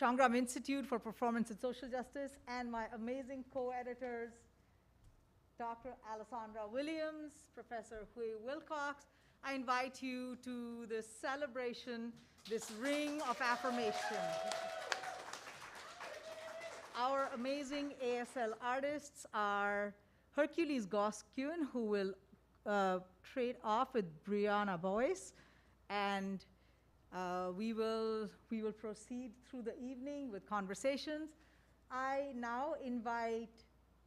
Shawngrām Institute for Performance and Social Justice, and my amazing co-editors, Dr. Alessandra Williams, Professor Hui Wilcox. I invite you to this celebration, this ring of affirmation. Our amazing ASL artists are Hercules Goskuen, who will trade off with Brianna Boyce, and we will proceed through the evening with conversations. I now invite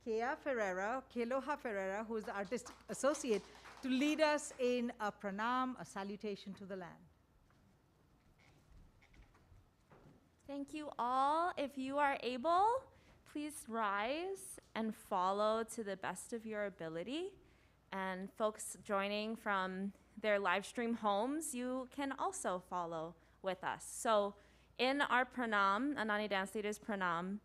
Keloha Ferreira, who is the artistic associate, to lead us in a pranam, a salutation to the land. Thank you all. If you are able, please rise and follow to the best of your ability. And folks joining from their live stream homes, you can also follow with us. So in our pranam, Ananya Dance Theatre's pranam,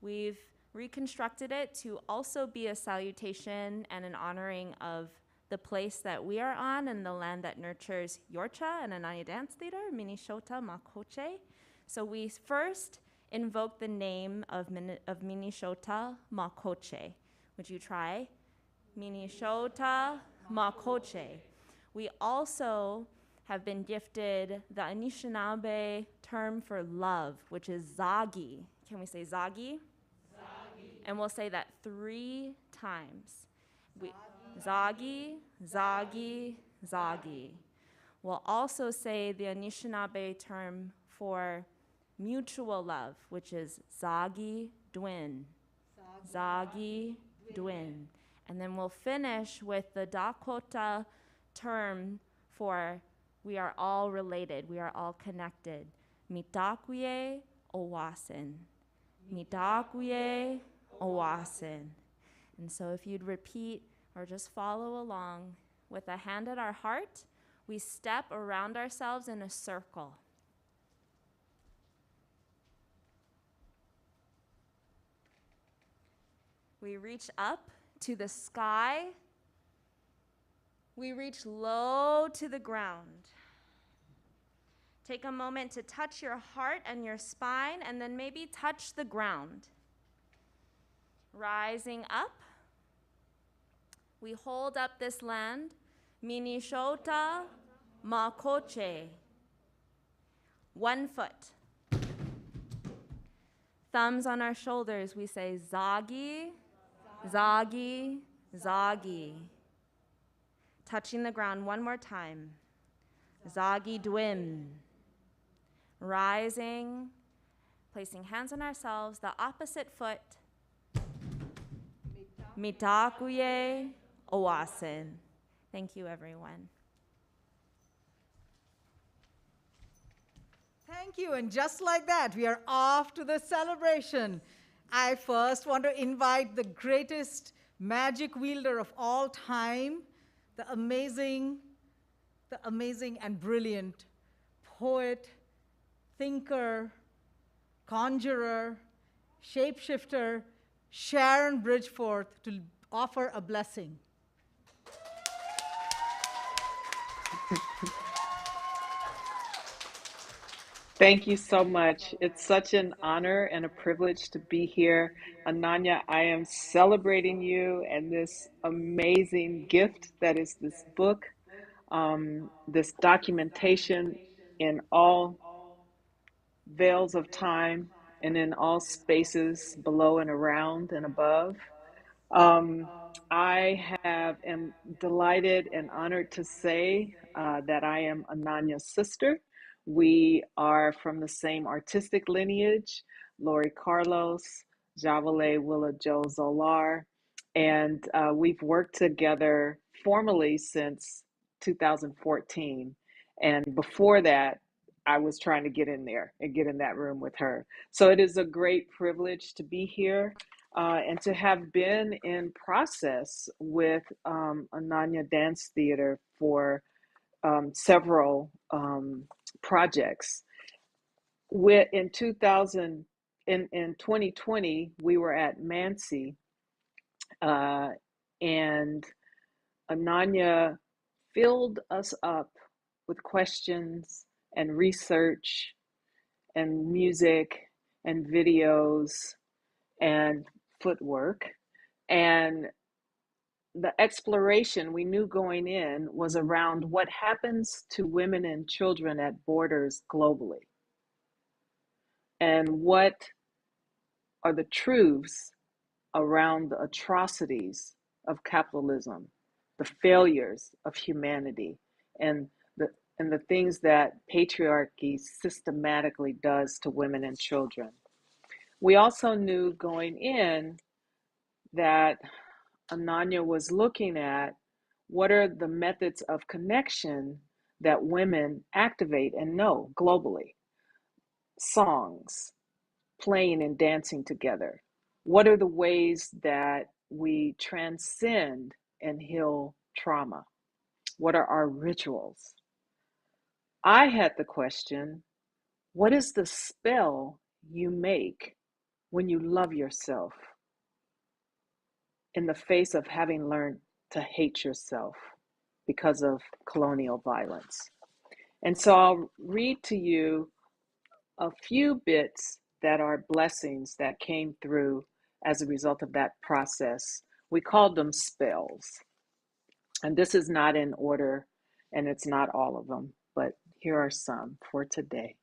we've reconstructed it to also be a salutation and an honoring of the place that we are on and the land that nurtures Yorcha and Ananya Dance Theatre, Minishota Makoche. So we first invoke the name of Minishota Makoche. Would you try? Minishota Makoche. We also have been gifted the Anishinaabe term for love, which is Zagi. Can we say Zagi? Zagi. And we'll say that 3 times. Zagi, Zagi, Zagi. We'll also say the Anishinaabe term for mutual love, which is Zagi Dwin. Zagi Dwin. And then we'll finish with the Dakota term for we are all related, we are all connected. Mitakuye Owasin. Mitakuye Owasin. And so if you'd repeat or just follow along with a hand at our heart, we step around ourselves in a circle. We reach up to the sky. We reach low to the ground. Take a moment to touch your heart and your spine, and then maybe touch the ground. Rising up, we hold up this land, Minishota Makoche. 1 foot. Thumbs on our shoulders, we say Zagi, Zagi, Zagi. Touching the ground 1 more time. Zagi Dwim. Rising, placing hands on ourselves, the opposite foot. Mitakuye Owasin. Thank you, everyone. Thank you, and just like that, we are off to the celebration. I first want to invite the greatest magic wielder of all time, the amazing and brilliant poet, thinker, conjurer, shapeshifter, Sharon Bridgeforth, to offer a blessing. Thank you so much. It's such an honor and a privilege to be here. Ananya, I am celebrating you and this amazing gift that is this book, this documentation in all veils of time and in all spaces below and around and above. Am delighted and honored to say that I am Ananya's sister. We are from the same artistic lineage, Lori Carlos, Javale Willa Jo Zolar, and we've worked together formally since 2014. And before that, I was trying to get in there and get in that room with her. So it is a great privilege to be here and to have been in process with Ananya Dance Theatre for several projects. In 2020, we were at Mansi, and Ananya filled us up with questions and research and music and videos and footwork. And the exploration we knew going in was around what happens to women and children at borders globally, and what are the truths around the atrocities of capitalism, the failures of humanity, and the things that patriarchy systematically does to women and children. We also knew going in that Ananya was looking at what are the methods of connection that women activate and know globally. Songs, playing and dancing together. What are the ways that we transcend and heal trauma? What are our rituals? I had the question, what is the spell you make when you love yourself in the face of having learned to hate yourself because of colonial violence? And so I'll read to you a few bits that are blessings that came through as a result of that process. We called them spells. And this is not in order, and it's not all of them, but here are some for today.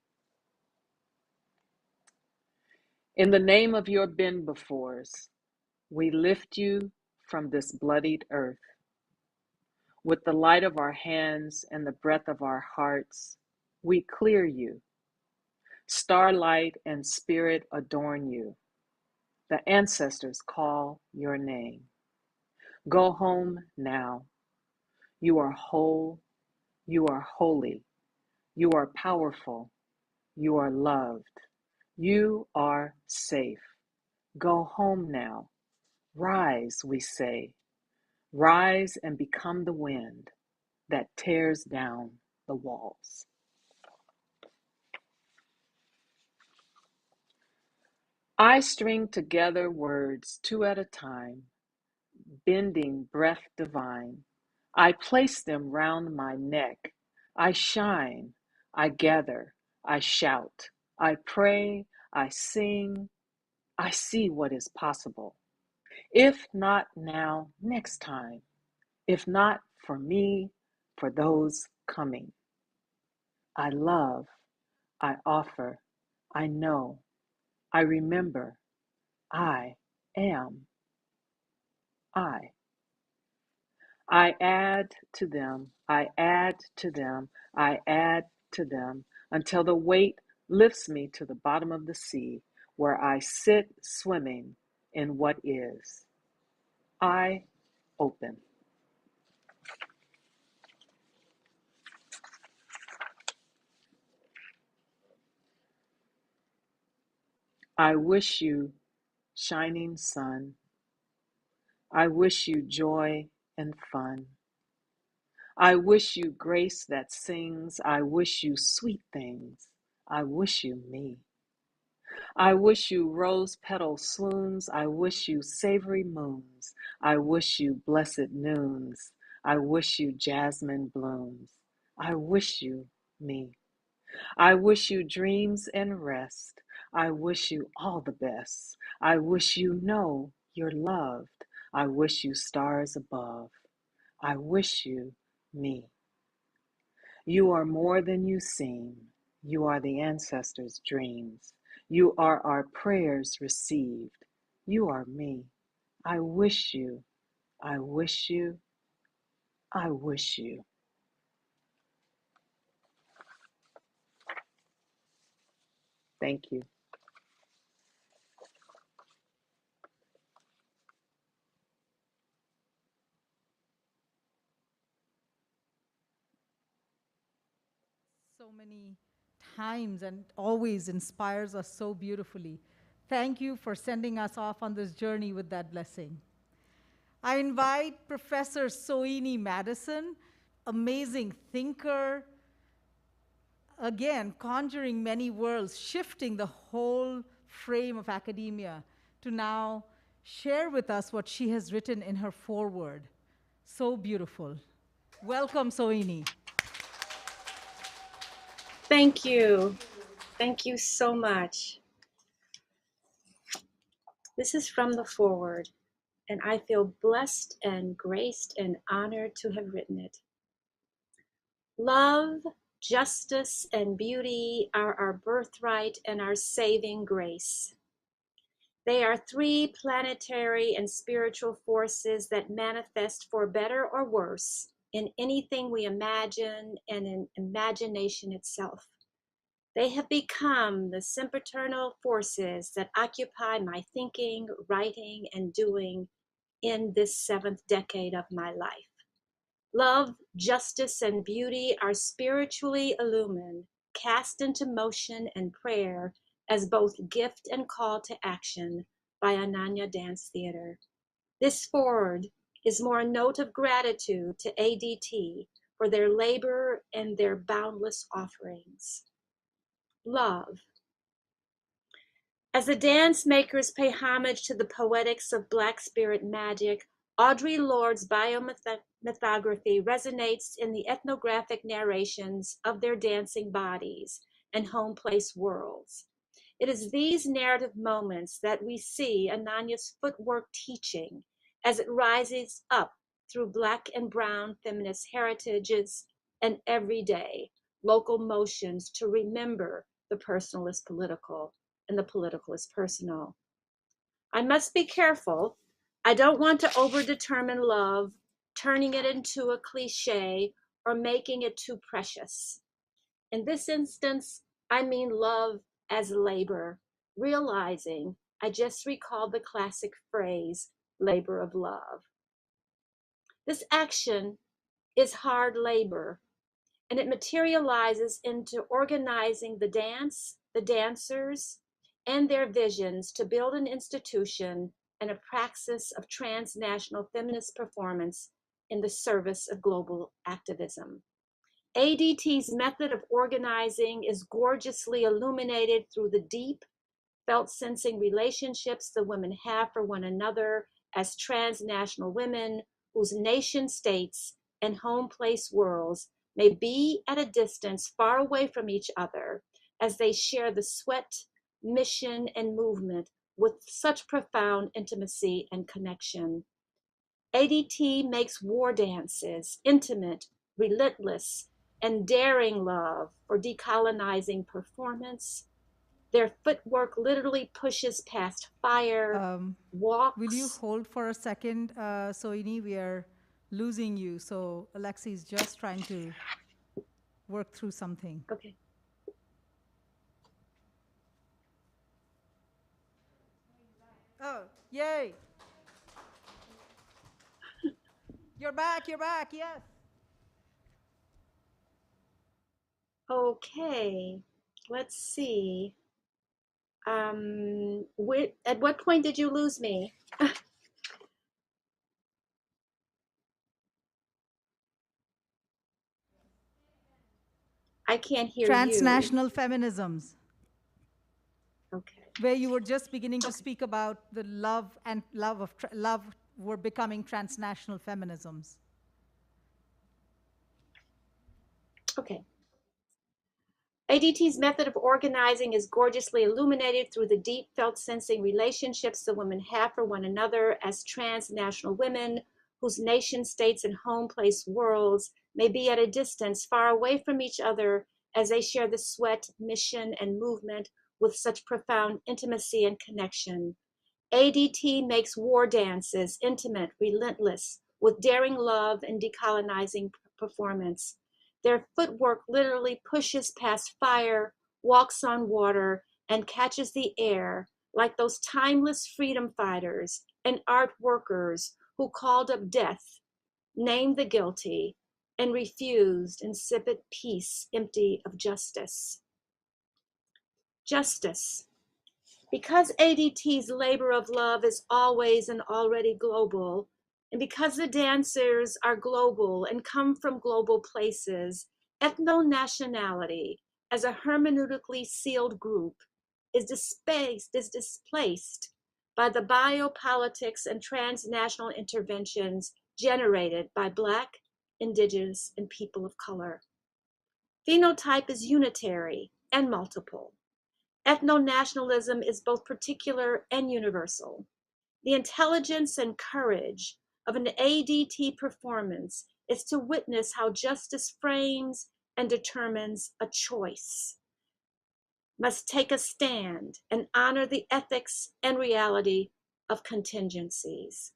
In the name of your been-befores, we lift you from this bloodied earth. With the light of our hands and the breath of our hearts, we clear you. Starlight and spirit adorn you. The ancestors call your name. Go home now. You are whole. You are holy. You are powerful. You are loved. You are safe. Go home now. Rise, we say. Rise and become the wind that tears down the walls. I string together words two at a time, bending breath divine. I place them round my neck. I shine, I gather, I shout, I pray, I sing, I see what is possible. If not now, next time. If not for me, for those coming. I love, I offer, I know, I remember, I am, I. I add to them, I add to them, I add to them, until the weight lifts me to the bottom of the sea, where I sit swimming in what is. I open. I wish you, shining sun. I wish you joy and fun. I wish you grace that sings. I wish you sweet things. I wish you me. I wish you rose petal swoons. I wish you savory moons. I wish you blessed noons. I wish you jasmine blooms. I wish you me. I wish you dreams and rest. I wish you all the best. I wish you know you're loved. I wish you stars above. I wish you me. You are more than you seem. You are the ancestors' dreams. You are our prayers received. You are me. I wish you. I wish you. I wish you. Thank you. So many times and always inspires us so beautifully. Thank you for sending us off on this journey with that blessing. I invite Professor Soini Madison, amazing thinker, again, conjuring many worlds, shifting the whole frame of academia, to now share with us what she has written in her foreword. So beautiful. Welcome, Soini. Thank you. Thank you so much. This is from the foreword, and I feel blessed and graced and honored to have written it. Love, justice, and beauty are our birthright and our saving grace. They are three planetary and spiritual forces that manifest for better or worse in anything we imagine and in imagination itself. They have become the sempiternal forces that occupy my thinking, writing, and doing in this 7th decade of my life. Love, justice, and beauty are spiritually illumined, cast into motion and prayer as both gift and call to action by Ananya Dance Theatre. This forward is more a note of gratitude to ADT for their labor and their boundless offerings. Love. As the dance makers pay homage to the poetics of Black spirit magic, Audre Lorde's biomythography resonates in the ethnographic narrations of their dancing bodies and home place worlds. It is these narrative moments that we see Ananya's footwork teaching as it rises up through Black and brown feminist heritages and everyday local motions to remember the personal is political and the political is personal. I must be careful. I don't want to overdetermine love, turning it into a cliche or making it too precious. In this instance, I mean love as labor, realizing I just recalled the classic phrase, labor of love. This action is hard labor, and it materializes into organizing the dance, the dancers, and their visions to build an institution and a praxis of transnational feminist performance in the service of global activism. ADT's method of organizing is gorgeously illuminated through the deep, felt sensing relationships the women have for one another as transnational women whose nation states and home place worlds may be at a distance far away from each other as they share the sweat, mission, and movement with such profound intimacy and connection. ADT makes war dances intimate, relentless, and daring love for decolonizing performance. Their footwork literally pushes past fire, Will you walks. hold for a second, Soini? We are losing you. So Alexi is just trying to work through something. Okay. Oh, yay. You're back, yes. Okay, let's see. At what point did you lose me? I can't hear you. Transnational feminisms. Okay. Where you were just beginning to speak about the love and love were becoming transnational feminisms. Okay. ADT's method of organizing is gorgeously illuminated through the deep felt sensing relationships the women have for one another as transnational women whose nation states and home place worlds may be at a distance far away from each other as they share the sweat, mission, and movement with such profound intimacy and connection. ADT makes war dances intimate, relentless, with daring love and decolonizing performance. Their footwork literally pushes past fire, walks on water, and catches the air like those timeless freedom fighters and art workers who called up death, named the guilty, and refused insipid peace empty of justice. Justice. Because ADT's labor of love is always and already global, and because the dancers are global and come from global places, ethno-nationality as a hermeneutically sealed group is displaced by the biopolitics and transnational interventions generated by Black, Indigenous, and people of color. Phenotype is unitary and multiple. Ethno-nationalism is both particular and universal. The intelligence and courage of an ADT performance is to witness how justice frames and determines a choice, must take a stand and honor the ethics and reality of contingencies.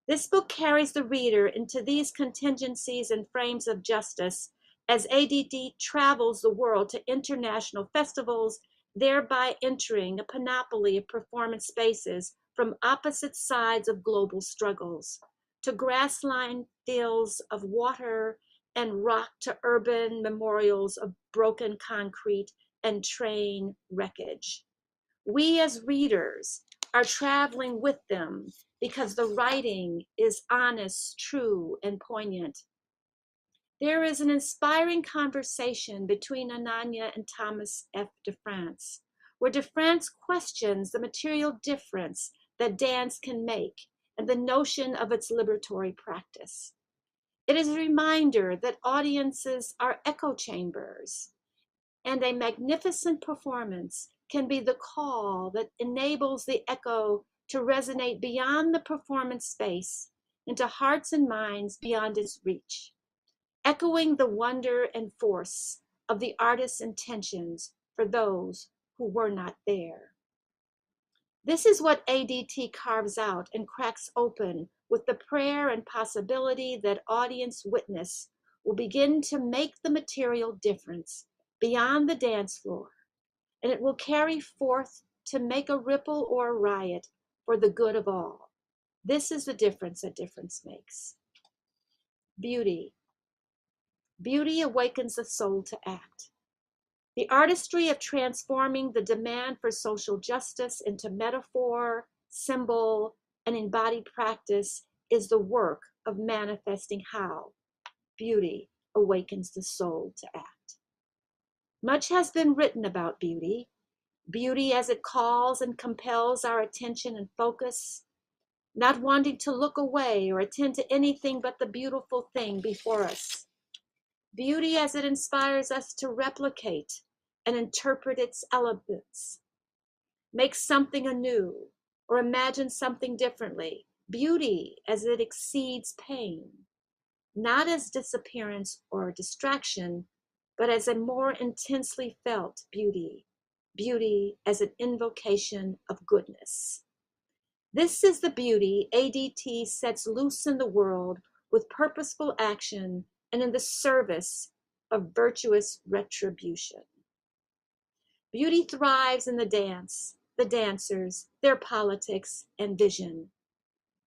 This book carries the reader into these contingencies and frames of justice as ADT travels the world to international festivals, thereby entering a panoply of performance spaces from opposite sides of global struggles, to grassland fields of water and rock to urban memorials of broken concrete and train wreckage. We as readers are traveling with them because the writing is honest, true, and poignant. There is an inspiring conversation between Ananya and Thomas F. de France, where de France questions the material difference that dance can make and the notion of its liberatory practice. It is a reminder that audiences are echo chambers, and a magnificent performance can be the call that enables the echo to resonate beyond the performance space into hearts and minds beyond its reach, echoing the wonder and force of the artist's intentions for those who were not there. This is what ADT carves out and cracks open with the prayer and possibility that audience witness will begin to make the material difference beyond the dance floor, and it will carry forth to make a ripple or a riot for the good of all. This is the difference that difference makes. Beauty. Beauty awakens the soul to act. The artistry of transforming the demand for social justice into metaphor, symbol, and embodied practice is the work of manifesting how beauty awakens the soul to act. Much has been written about beauty, beauty as it calls and compels our attention and focus, not wanting to look away or attend to anything but the beautiful thing before us. Beauty as it inspires us to replicate and interpret its elements, make something anew, or imagine something differently. Beauty as it exceeds pain, not as disappearance or distraction, but as a more intensely felt beauty, beauty as an invocation of goodness. This is the beauty ADT sets loose in the world with purposeful action and in the service of virtuous retribution. Beauty thrives in the dance, the dancers, their politics and vision.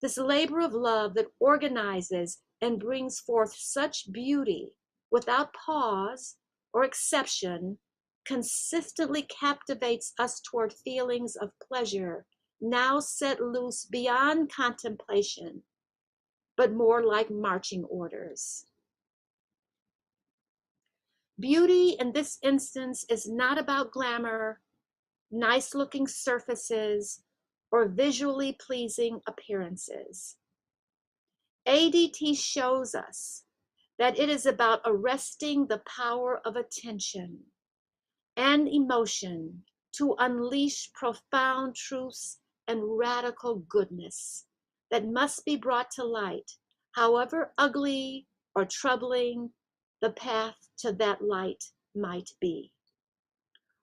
This labor of love that organizes and brings forth such beauty without pause or exception consistently captivates us toward feelings of pleasure now set loose beyond contemplation, but more like marching orders. Beauty in this instance is not about glamour, nice looking surfaces, or visually pleasing appearances. ADT shows us that it is about arresting the power of attention and emotion to unleash profound truths and radical goodness that must be brought to light, however ugly or troubling the path to that light might be.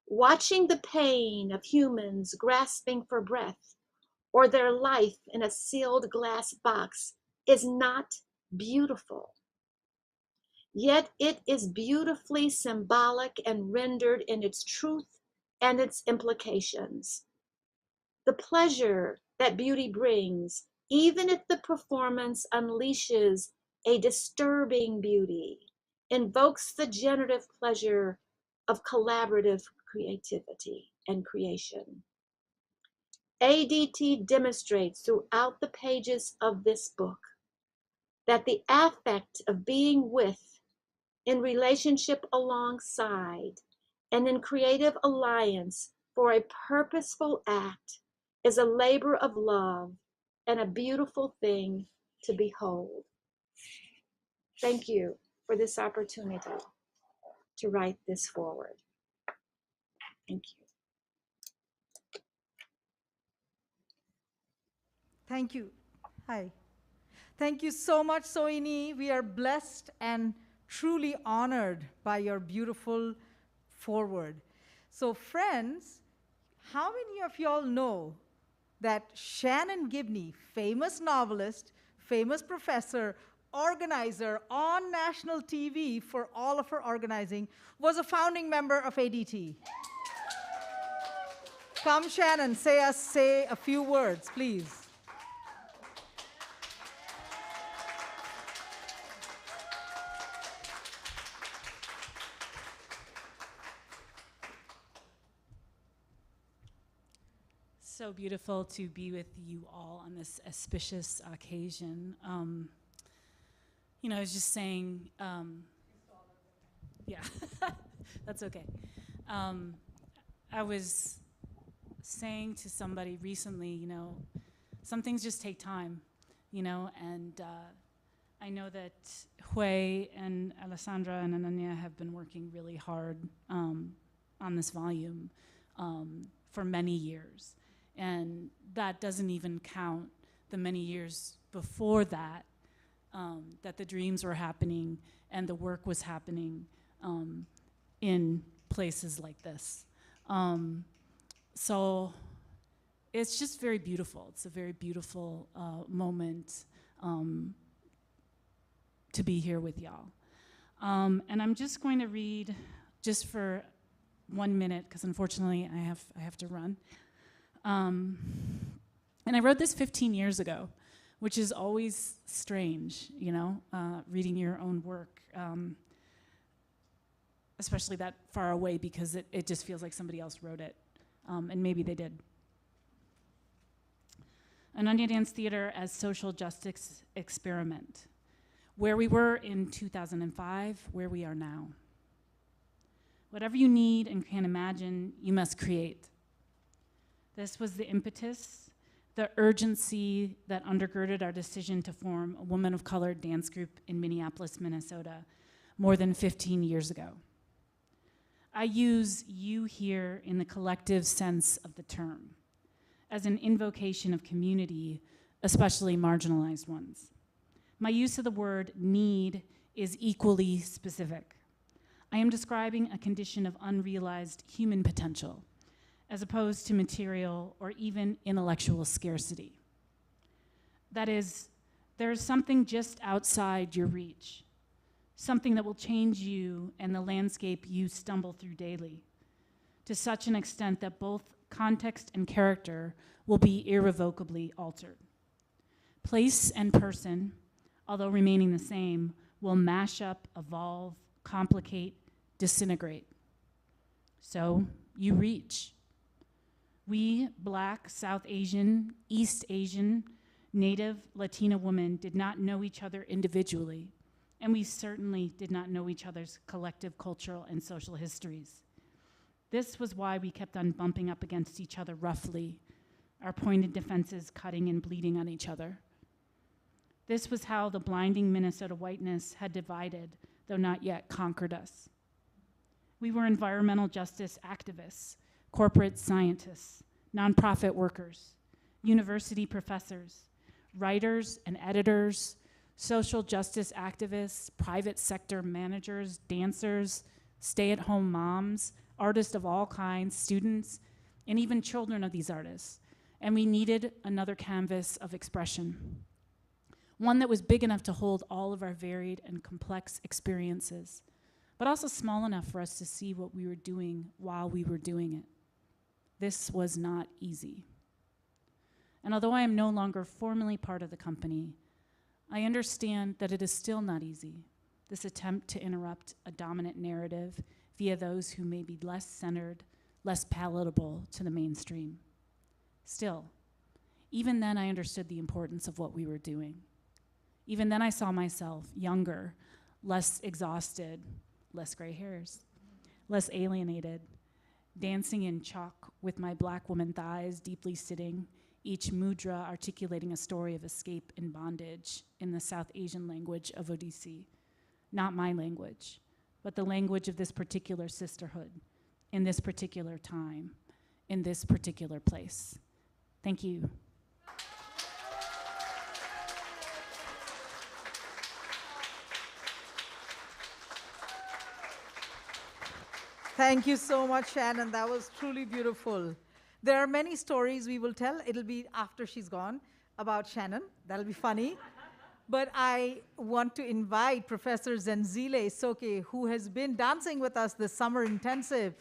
Watching the pain of humans grasping for breath or their life in a sealed glass box is not beautiful. Yet it is beautifully symbolic and rendered in its truth and its implications. The pleasure that beauty brings, even if the performance unleashes a disturbing beauty, invokes the generative pleasure of collaborative creativity and creation. ADT demonstrates throughout the pages of this book that the affect of being with, in relationship alongside, and in creative alliance for a purposeful act is a labor of love and a beautiful thing to behold. Thank you for this opportunity to write this forward. Thank you. Thank you. Hi. Thank you so much, Soini. We are blessed and truly honored by your beautiful foreword. So friends, how many of y'all know that Shannon Gibney, famous novelist, famous professor, organizer on national TV for all of her organizing, was a founding member of ADT? Come, Shannon, say a few words, please. So beautiful to be with you all on this auspicious occasion. I was just saying, yeah, that's okay. I was saying to somebody recently, some things just take time, and I know that Hui and Alessandra and Ananya have been working really hard on this volume for many years. And that doesn't even count the many years before that, that the dreams were happening and the work was happening in places like this. So it's just very beautiful. It's a very beautiful moment to be here with y'all. And I'm just going to read, just for 1 minute, because unfortunately I have to run. And I wrote this 15 years ago, which is always strange, reading your own work, especially that far away, because it just feels like somebody else wrote it, and maybe they did. Ananya Dance Theatre as social justice experiment. Where we were in 2005, where we are now. Whatever you need and can imagine, you must create. This was the impetus, the urgency that undergirded our decision to form a woman of color dance group in Minneapolis, Minnesota, more than 15 years ago. I use you here in the collective sense of the term, as an invocation of community, especially marginalized ones. My use of the word need is equally specific. I am describing a condition of unrealized human potential, as opposed to material or even intellectual scarcity. That is, there is something just outside your reach, something that will change you and the landscape you stumble through daily, to such an extent that both context and character will be irrevocably altered. Place and person, although remaining the same, will mash up, evolve, complicate, disintegrate. So you reach. We, Black, South Asian, East Asian, Native, Latina women did not know each other individually, and we certainly did not know each other's collective cultural and social histories. This was why we kept on bumping up against each other roughly, our pointed defenses cutting and bleeding on each other. This was how the blinding Minnesota whiteness had divided, though not yet conquered us. We were environmental justice activists, corporate scientists, nonprofit workers, university professors, writers and editors, social justice activists, private sector managers, dancers, stay-at-home moms, artists of all kinds, students, and even children of these artists. And we needed another canvas of expression, one that was big enough to hold all of our varied and complex experiences, but also small enough for us to see what we were doing while we were doing it. This was not easy. And although I am no longer formally part of the company, I understand that it is still not easy, this attempt to interrupt a dominant narrative via those who may be less centered, less palatable to the mainstream. Still, even then I understood the importance of what we were doing. Even then I saw myself younger, less exhausted, less gray hairs, less alienated, dancing in chalk with my Black woman thighs deeply sitting, each mudra articulating a story of escape and bondage in the South Asian language of Odissi. Not my language, but the language of this particular sisterhood, in this particular time, in this particular place. Thank you. Thank you so much, Shannon. That was truly beautiful. There are many stories we will tell. It'll be after she's gone about Shannon. That'll be funny. But I want to invite Professor Zenzile Soke, who has been dancing with us this summer intensive,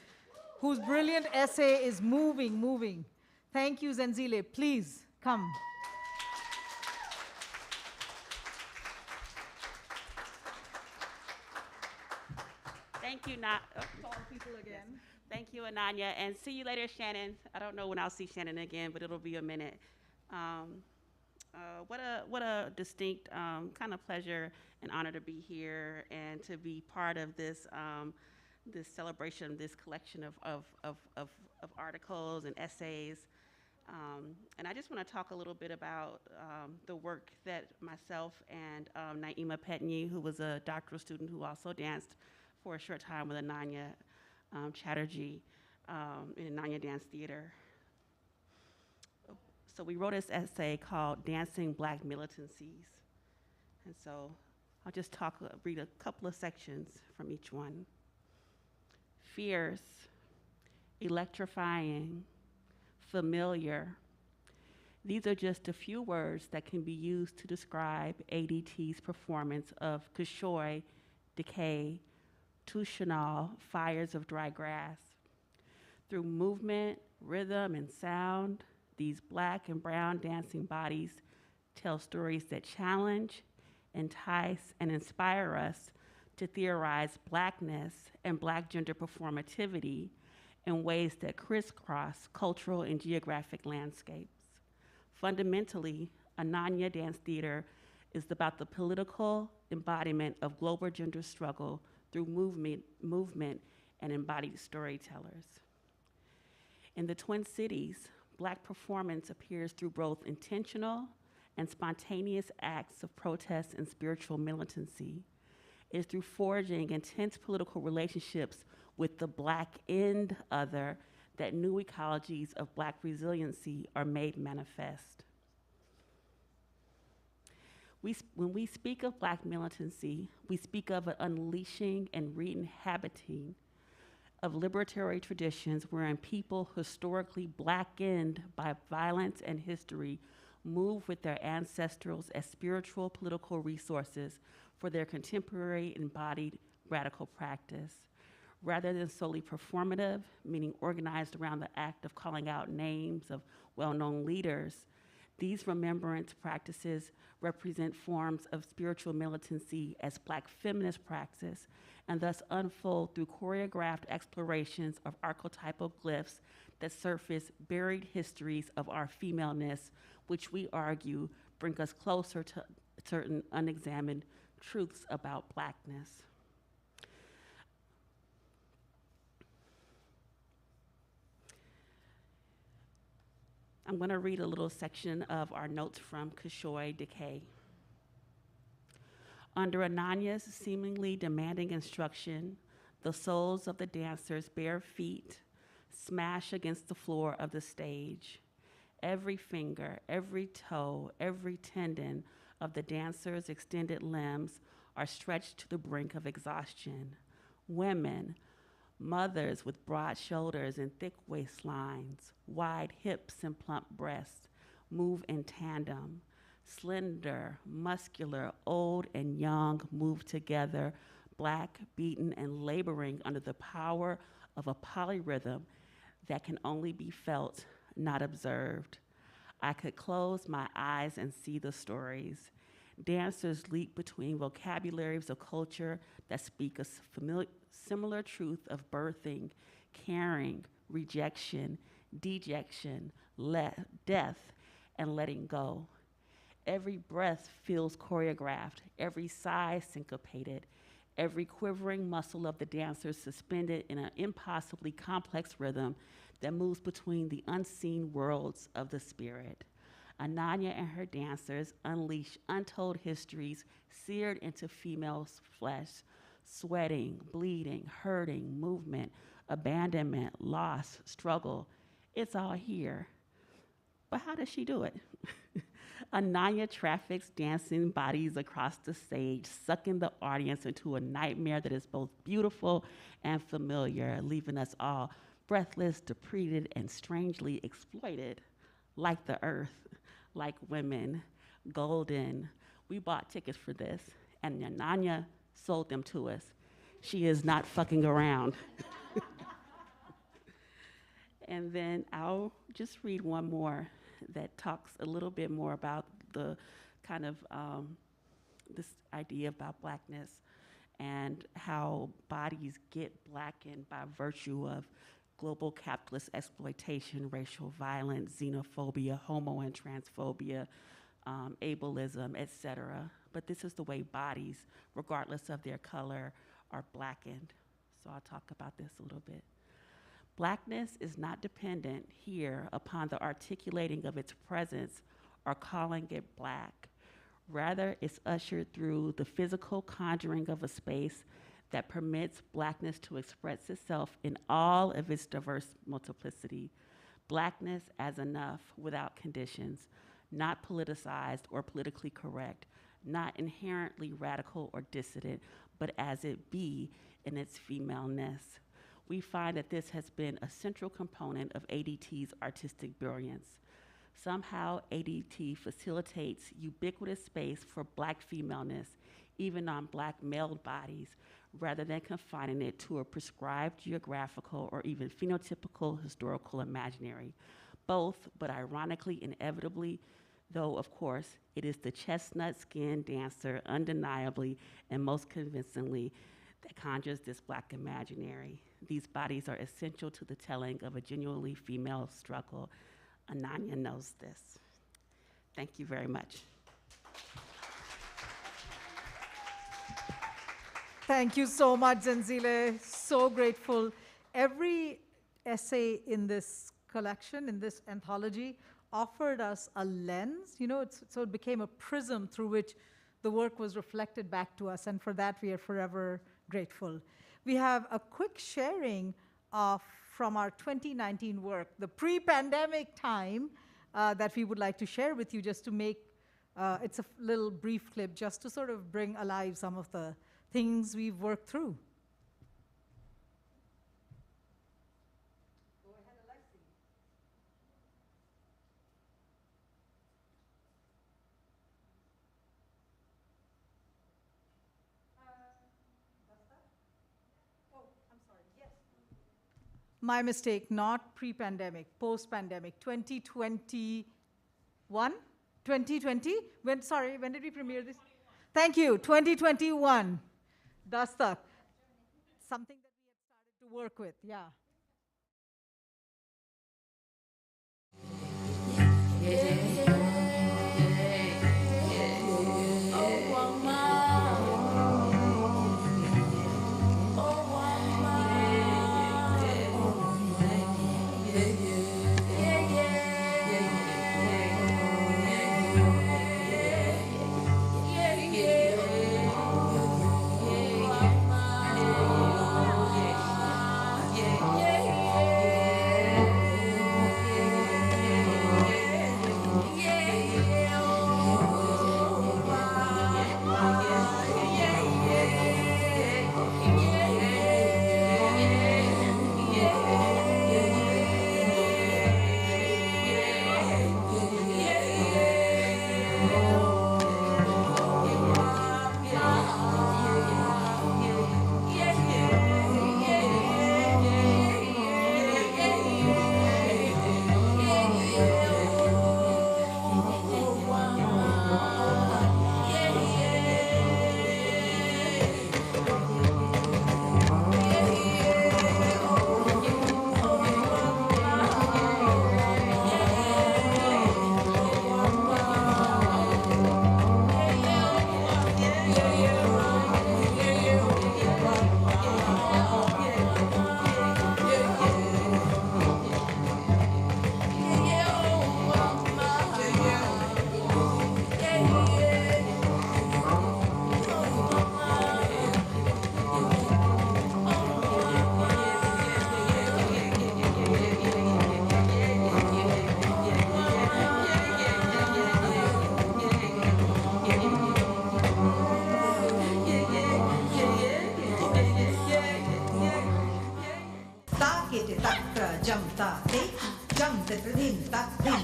whose brilliant essay is moving. Thank you, Zenzile. Please come. Thank you, Call people again. Thank you, Ananya, and see you later, Shannon. I don't know when I'll see Shannon again, but it'll be a minute. What a distinct kind of pleasure and honor to be here and to be part of this this celebration, this collection of articles and essays. And I just want to talk a little bit about the work that myself and Naima Petni, who was a doctoral student who also danced for a short time with Ananya Chatterjee in Ananya Dance Theatre. So we wrote this essay called Dancing Black Militancies. And so I'll just read a couple of sections from each one. Fierce, electrifying, familiar. These are just a few words that can be used to describe ADT's performance of Kishoy, Decay, Tushanal, Fires of Dry Grass. Through movement, rhythm, and sound, these Black and brown dancing bodies tell stories that challenge, entice, and inspire us to theorize Blackness and Black gender performativity in ways that crisscross cultural and geographic landscapes. Fundamentally, Ananya Dance Theatre is about the political embodiment of global gender struggle through movement and embodied storytellers. In the Twin Cities, Black performance appears through both intentional and spontaneous acts of protest and spiritual militancy. It is through forging intense political relationships with the Black end other that new ecologies of Black resiliency are made manifest. When we speak of Black militancy, we speak of an unleashing and re-inhabiting of liberatory traditions wherein people historically blackened by violence and history move with their ancestrals as spiritual political resources for their contemporary embodied radical practice. Rather than solely performative, meaning organized around the act of calling out names of well-known leaders, these remembrance practices represent forms of spiritual militancy as Black feminist practice and thus unfold through choreographed explorations of archetypal glyphs that surface buried histories of our femaleness, which we argue bring us closer to certain unexamined truths about Blackness. I'm going to read a little section of our notes from Kishoy Decay. Under Ananya's seemingly demanding instruction, the soles of the dancers' bare feet smash against the floor of the stage. Every finger, every toe, every tendon of the dancers' extended limbs are stretched to the brink of exhaustion. Women, mothers with broad shoulders and thick waistlines, wide hips and plump breasts, move in tandem. Slender, muscular, old and young move together, Black, beaten, and laboring under the power of a polyrhythm that can only be felt, not observed. I could close my eyes and see the stories. Dancers leap between vocabularies of culture that speak a similar truth of birthing, caring, rejection, dejection, death, and letting go. Every breath feels choreographed, every sigh syncopated, every quivering muscle of the dancer suspended in an impossibly complex rhythm that moves between the unseen worlds of the spirit. Ananya and her dancers unleash untold histories seared into females' flesh, sweating, bleeding, hurting, movement, abandonment, loss, struggle. It's all here. But how does she do it? Ananya traffics dancing bodies across the stage, sucking the audience into a nightmare that is both beautiful and familiar, leaving us all breathless, depleted, and strangely exploited, like the earth, like women, golden. We bought tickets for this, and Ananya sold them to us. She is not fucking around. And then I'll just read one more that talks a little bit more about the kind of this idea about Blackness and how bodies get blackened by virtue of global capitalist exploitation, racial violence, xenophobia, homo and transphobia, ableism, etc. But this is the way bodies, regardless of their color, are blackened. So I'll talk about this a little bit. Blackness is not dependent here upon the articulating of its presence or calling it black. Rather, it's ushered through the physical conjuring of a space that permits Blackness to express itself in all of its diverse multiplicity. Blackness as enough without conditions, not politicized or politically correct, not inherently radical or dissident, but as it be in its femaleness. We find that this has been a central component of ADT's artistic brilliance. Somehow, ADT facilitates ubiquitous space for Black femaleness, even on Black male bodies, rather than confining it to a prescribed geographical or even phenotypical historical imaginary. Both, but ironically, inevitably, though of course, it is the chestnut-skinned dancer undeniably and most convincingly that conjures this Black imaginary. These bodies are essential to the telling of a genuinely female struggle. Ananya knows this. Thank you very much. Thank you so much, Zenzile. So grateful. Every essay in this collection, in this anthology, offered us a lens. You know, so it became a prism through which the work was reflected back to us, and for that we are forever grateful. We have a quick sharing from our 2019 work, the pre-pandemic time that we would like to share with you, just to make, it's a little brief clip just to sort of bring alive some of the things we've worked through. Go ahead, Alexi. My mistake, not pre-pandemic, post-pandemic, 2021? 2020? When did we premiere this? Thank you, 2021. Dastak. Something that we had started to work with, yeah. Yeah. ta ke te ta tra jam ta te jam te tra din ta din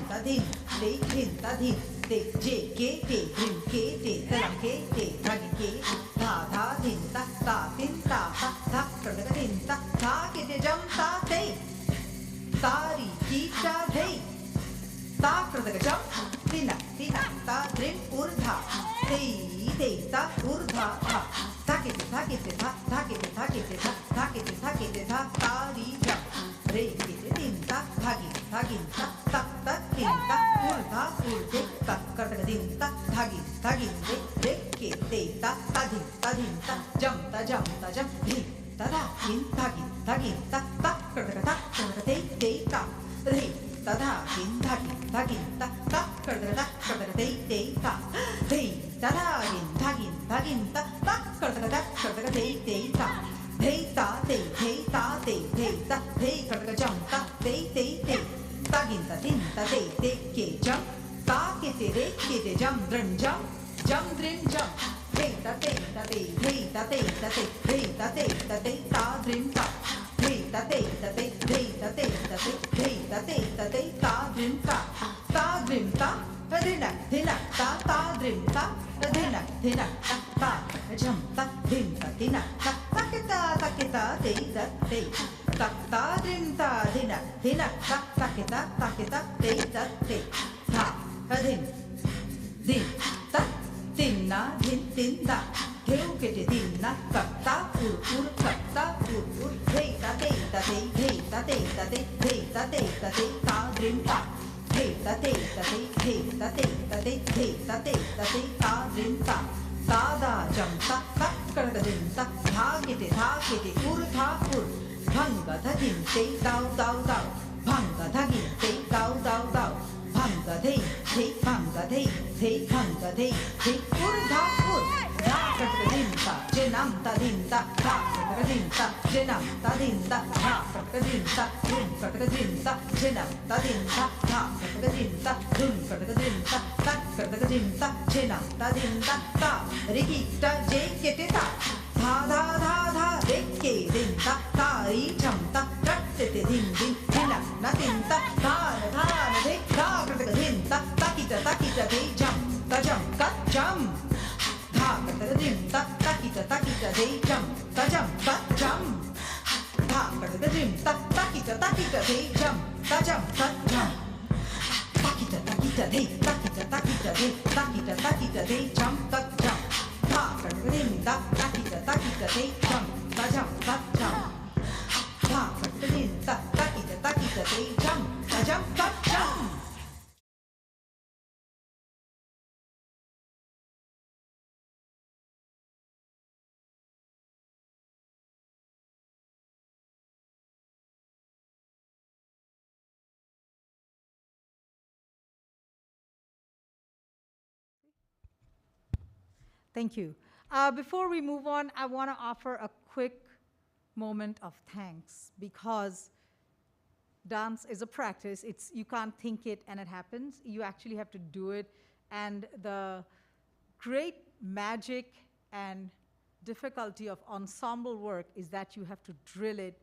te din ta din te je ke te din ke te ta ke te ta ke tha din ta tin ta tra din ta ke te jam ta te tari ki ta te ta tra jam tina ta drin urdha te ta urdha ta ke te ta tari jam re ke te din ta din ta tin ta urdha urde ta karta din ta din re ke te ta din ta jam din ta din ta karta te ta re ta din ta karta te ta re ta din ta karta te ta karta jam ta ta din ta ke jam ta ke te re ke te jam drin jam drin jam ta drin ta ta drin ta drin ta jam ta din ta tina ta ke ta te ta din ta tina ta ke ta te ta din ta tin ta kêu ke te din na ta ur ta ur hey ta te ta din ta ta din ta da jam ta karta din ta tha ke te ur bhanga tha din te dau bhanga tha din te dau bhanga te bhanga te ur tha karta din ta jenam ta din ta karta din ta jenam ta din ta karta din ta karta din ta jenam ta din ta karta din ta karta din ta karta din ta jenam ta din ta riki ta je ke te ta tha re ke din ta ri jam ta rat te din jenam na din ta na de karta din ta ki ta te jam ka jam karta din ta ki ta te jam ka jam karta din ta ki ta te jam ka jam ta ki ta te jam ta karta din ta ki ta te jam ka jam karta din ta ki ta te jam ka jam Thank you. Before we move on, I want to offer a quick moment of thanks because dance is a practice. You can't think it and it happens. You actually have to do it. And the great magic and difficulty of ensemble work is that you have to drill it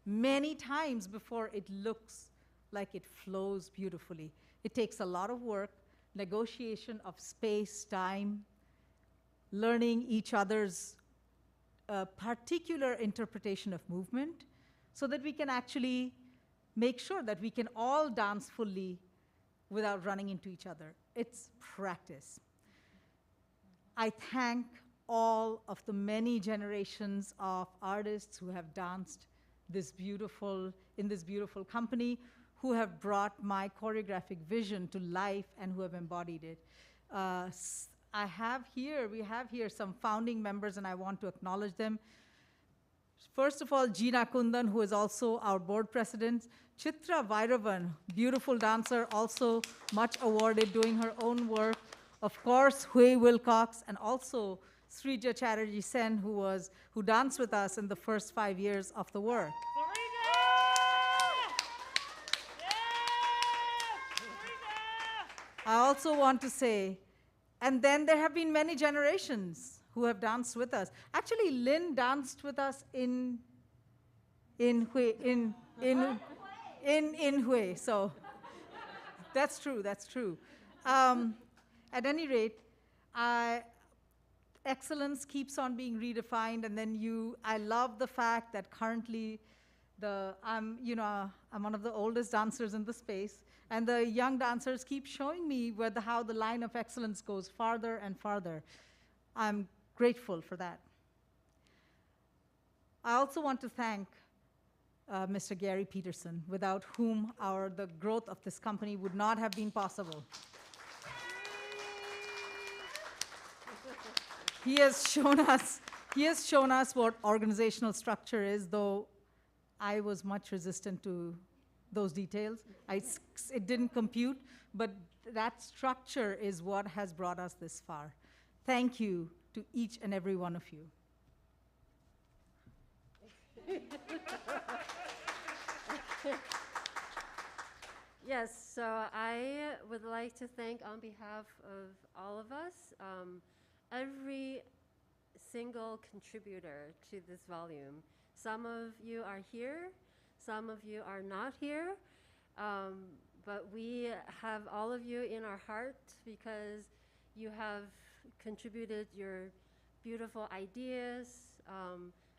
many times before it looks like it flows beautifully. It takes a lot of work, negotiation of space, time, learning each other's particular interpretation of movement so that we can actually make sure that we can all dance fully without running into each other. It's practice. I thank all of the many generations of artists who have danced in this beautiful company, who have brought my choreographic vision to life and who have embodied it. We have here some founding members, and I want to acknowledge them. First of all, Jeena Kundan, who is also our board president. Chitra Vairavan, beautiful dancer, also much awarded, doing her own work. Of course, Hui Wilcox, and also Srija Chatterjee Sen, who danced with us in the first 5 years of the work. I also want to say, and then there have been many generations who have danced with us. Actually, Lynn danced with us in in Hui, in Hui. So that's true, that's true. At any rate, excellence keeps on being redefined, and then I love the fact that currently I'm one of the oldest dancers in the space, and the young dancers keep showing me how the line of excellence goes farther and farther. I'm grateful for that. I also want to thank Mr. Gary Peterson, without whom the growth of this company would not have been possible. He has shown us what organizational structure is, though I was much resistant to those details. It didn't compute, but that structure is what has brought us this far. Thank you to each and every one of you. Yes, so I would like to thank on behalf of all of us, every single contributor to this volume. Some of you are here, some of you are not here, but we have all of you in our heart because you have contributed your beautiful ideas,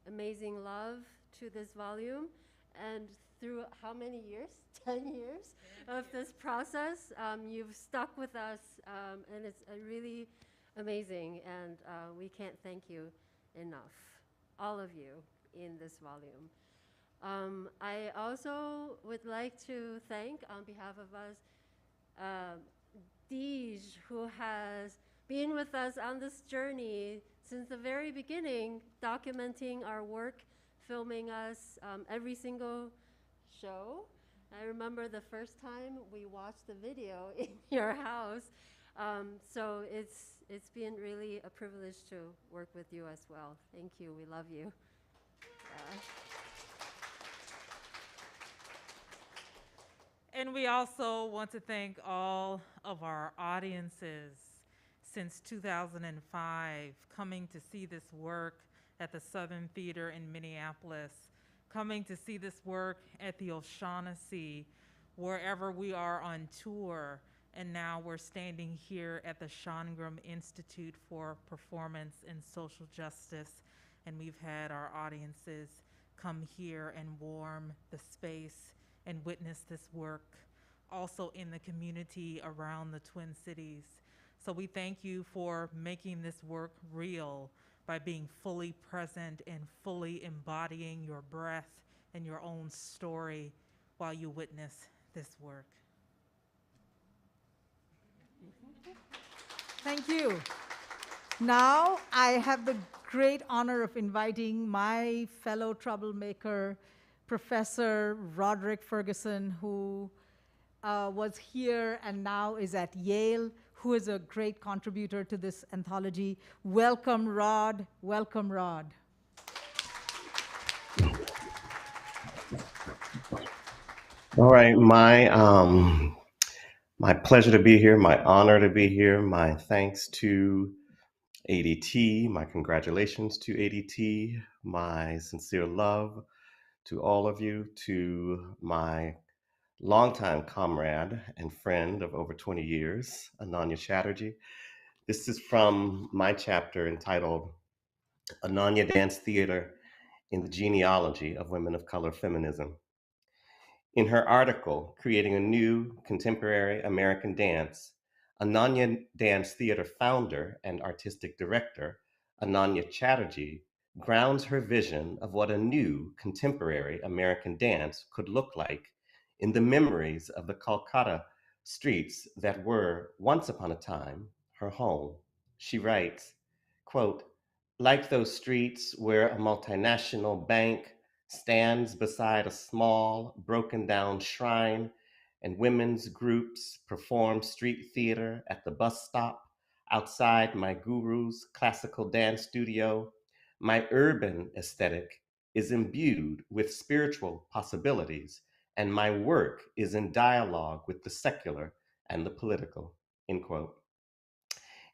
amazing love to this volume, and through how many years? 10 years of this process, you've stuck with us, and it's really amazing, and we can't thank you enough, all of you in this volume. I also would like to thank, on behalf of us, Dij, who has been with us on this journey since the very beginning, documenting our work, filming us every single show. I remember the first time we watched the video in your house. So it's been really a privilege to work with you as well. Thank you. We love you. And we also want to thank all of our audiences since 2005 coming to see this work at the Southern Theater in Minneapolis, coming to see this work at the O'Shaughnessy, wherever we are on tour. And now we're standing here at the Shawngrām Institute for Performance and Social Justice, and we've had our audiences come here and warm the space and witness this work, also in the community around the Twin Cities. So we thank you for making this work real by being fully present and fully embodying your breath and your own story while you witness this work. Thank you. Now I have the great honor of inviting my fellow troublemaker, Professor Roderick Ferguson, who was here and now is at Yale, who is a great contributor to this anthology. Welcome, Rod. Welcome, Rod. All right, my pleasure to be here, my honor to be here, my thanks to ADT, my congratulations to ADT, my sincere love to all of you, to my longtime comrade and friend of over 20 years, Ananya Chatterjee. This is from my chapter entitled Ananya Dance Theatre in the Genealogy of Women of Color Feminism. In her article, Creating a New Contemporary American Dance, Ananya Dance Theatre founder and artistic director, Ananya Chatterjee, grounds her vision of what a new contemporary American dance could look like in the memories of the Calcutta streets that were, once upon a time, her home. She writes, quote, like those streets where a multinational bank stands beside a small, broken down shrine, and women's groups perform street theater at the bus stop outside my guru's classical dance studio, my urban aesthetic is imbued with spiritual possibilities, and my work is in dialogue with the secular and the political, end quote.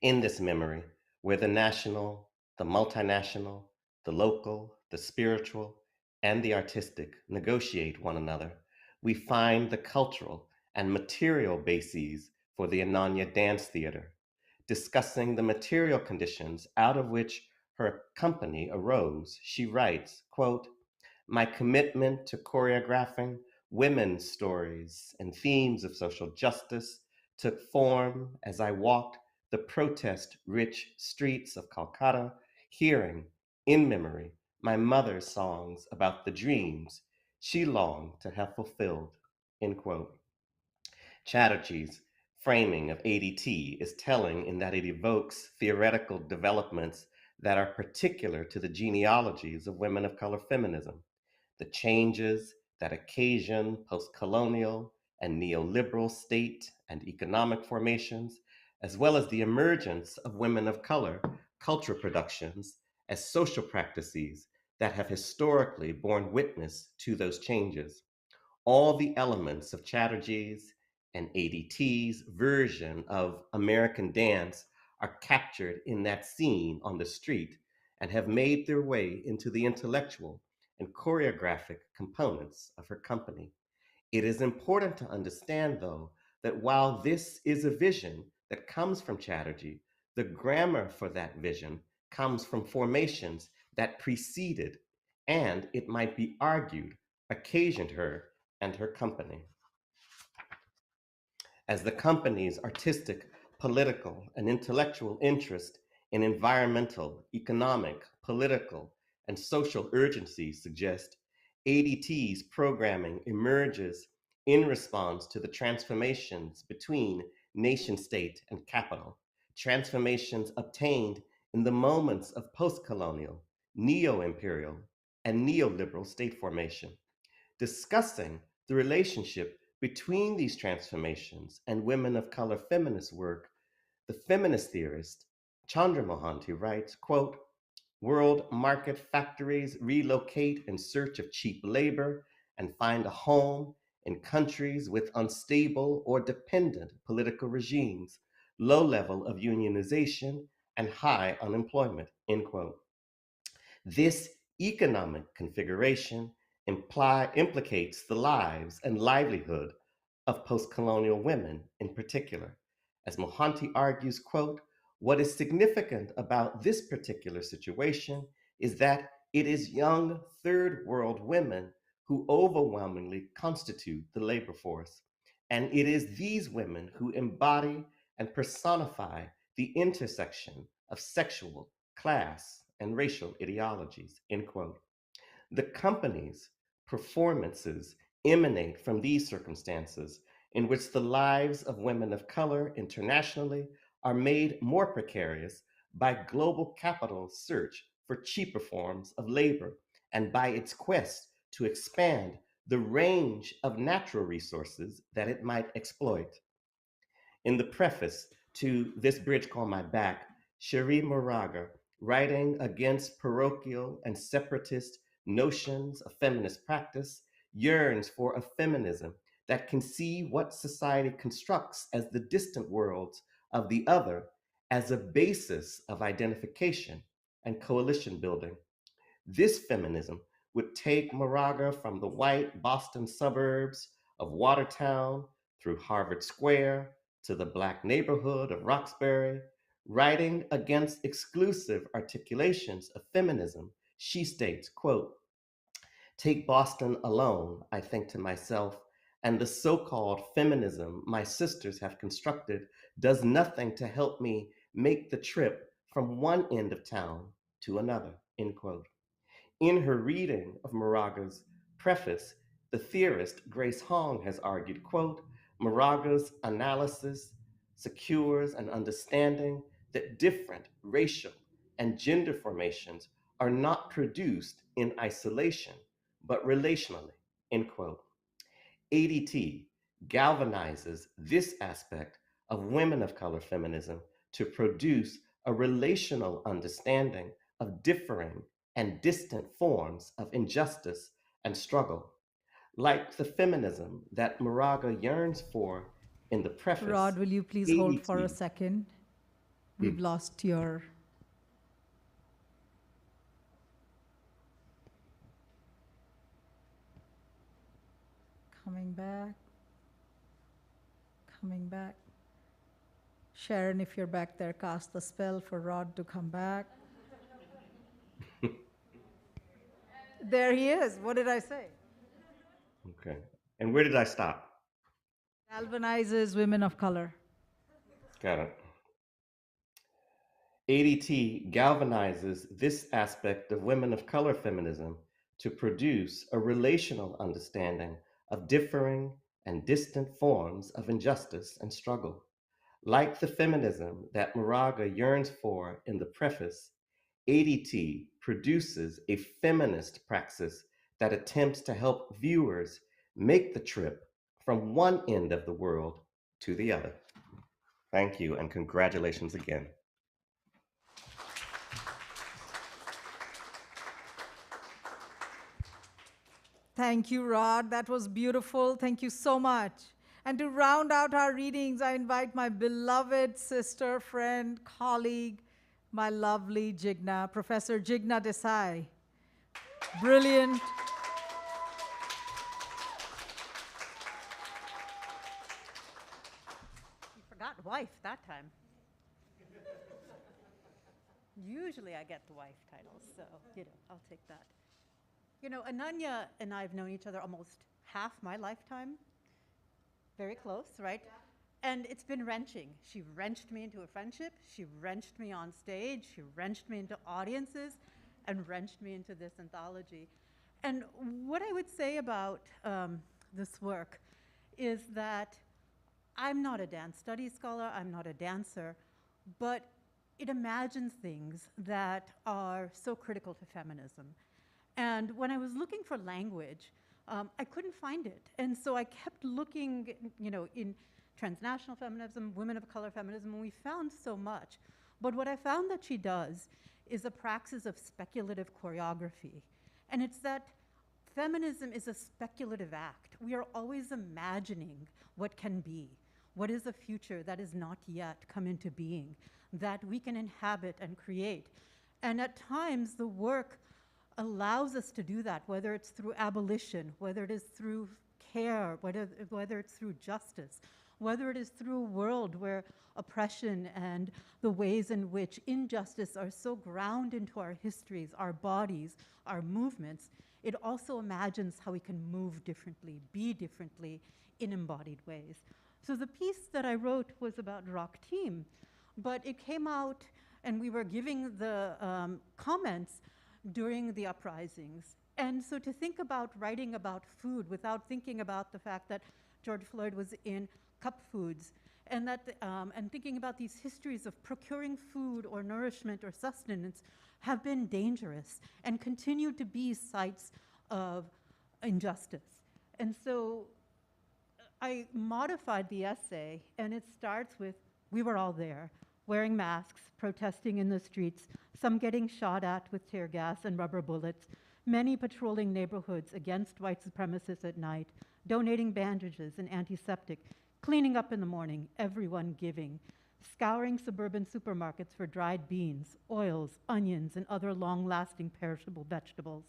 In this memory, where the national, the multinational, the local, the spiritual, and the artistic negotiate one another, we find the cultural and material bases for the Ananya Dance Theatre, discussing the material conditions out of which her company arose. She writes, quote, "My commitment to choreographing women's stories and themes of social justice took form as I walked the protest-rich streets of Calcutta, hearing, in memory, my mother's songs about the dreams she longed to have fulfilled," end quote. Chatterjee's framing of ADT is telling in that it evokes theoretical developments that are particular to the genealogies of women of color feminism, the changes that occasion post-colonial and neoliberal state and economic formations, as well as the emergence of women of color cultural productions as social practices that have historically borne witness to those changes. All the elements of Chatterjee's and ADT's version of American dance are captured in that scene on the street and have made their way into the intellectual and choreographic components of her company. It is important to understand, though, that while this is a vision that comes from Chatterjee, the grammar for that vision comes from formations that preceded and, it might be argued, occasioned her and her company. As the company's artistic, political, and intellectual interest in environmental, economic, political, and social urgencies suggest, ADT's programming emerges in response to the transformations between nation state and capital, transformations obtained in the moments of post-colonial, neo-imperial, and neoliberal state formation. Discussing the relationship between these transformations and women of color feminist work, the feminist theorist Chandra Mohanty writes, quote, "World market factories relocate in search of cheap labor and find a home in countries with unstable or dependent political regimes, low level of unionization, and high unemployment," end quote. This economic configuration implicates the lives and livelihood of post-colonial women in particular. As Mohanty argues, quote, "What is significant about this particular situation is that it is young third world women who overwhelmingly constitute the labor force. And it is these women who embody and personify the intersection of sexual, class, and racial ideologies," end quote. The company's performances emanate from these circumstances in which the lives of women of color internationally are made more precarious by global capital's search for cheaper forms of labor and by its quest to expand the range of natural resources that it might exploit. In the preface to This Bridge Called My Back, Cherie Moraga, writing against parochial and separatist notions of feminist practice, yearns for a feminism that can see what society constructs as the distant worlds of the other as a basis of identification and coalition building. This feminism would take Moraga from the white Boston suburbs of Watertown through Harvard Square to the Black neighborhood of Roxbury. Writing against exclusive articulations of feminism, she states, quote, "Take Boston alone, I think to myself, and the so-called feminism my sisters have constructed does nothing to help me make the trip from one end of town to another," end quote. In her reading of Moraga's preface, the theorist Grace Hong has argued, quote, "Moraga's analysis secures an understanding that different racial and gender formations are not produced in isolation, but relationally," end quote. ADT galvanizes this aspect of women of color feminism to produce a relational understanding of differing and distant forms of injustice and struggle. Like the feminism that Moraga yearns for in the preface, Rod, will you please hold for a second? We've lost your... Coming back. Coming back. Sharon, if you're back there, cast the spell for Rod to come back. There he is. What did I say? Okay. And where did I stop? Galvanizes women of color. Got it. ADT galvanizes this aspect of women of color feminism to produce a relational understanding of differing and distant forms of injustice and struggle. Like the feminism that Moraga yearns for in the preface, ADT produces a feminist praxis that attempts to help viewers make the trip from one end of the world to the other. Thank you, and congratulations again. Thank you, Rod. That was beautiful. Thank you so much. And to round out our readings, I invite my beloved sister, friend, colleague, my lovely Jigna, Professor Jigna Desai. Brilliant. You forgot wife that time. Usually I get the wife title, so, I'll take that. Ananya and I have known each other almost half my lifetime. Very close, right? Yeah. And it's been wrenching. She wrenched me into a friendship. She wrenched me on stage. She wrenched me into audiences and wrenched me into this anthology. And what I would say about this work is that I'm not a dance studies scholar. I'm not a dancer. But it imagines things that are so critical to feminism. And when I was looking for language, I couldn't find it. And so I kept looking, in transnational feminism, women of color feminism, and we found so much. But what I found that she does is a praxis of speculative choreography. And it's that feminism is a speculative act. We are always imagining what can be, what is a future that is not yet come into being, that we can inhabit and create. And at times, the work allows us to do that, whether it's through abolition, whether it is through care, whether it's through justice, whether it is through a world where oppression and the ways in which injustice are so ground into our histories, our bodies, our movements. It also imagines how we can move differently, be differently in embodied ways. So the piece that I wrote was about Rock Team, but it came out and we were giving the comments during the uprisings. And so to think about writing about food without thinking about the fact that George Floyd was in cup foods, and that and thinking about these histories of procuring food or nourishment or sustenance have been dangerous and continue to be sites of injustice. And so I modified the essay, and it starts with, we were all there, wearing masks, protesting in the streets, some getting shot at with tear gas and rubber bullets, many patrolling neighborhoods against white supremacists at night, donating bandages and antiseptic, cleaning up in the morning, everyone giving, scouring suburban supermarkets for dried beans, oils, onions, and other long-lasting perishable vegetables,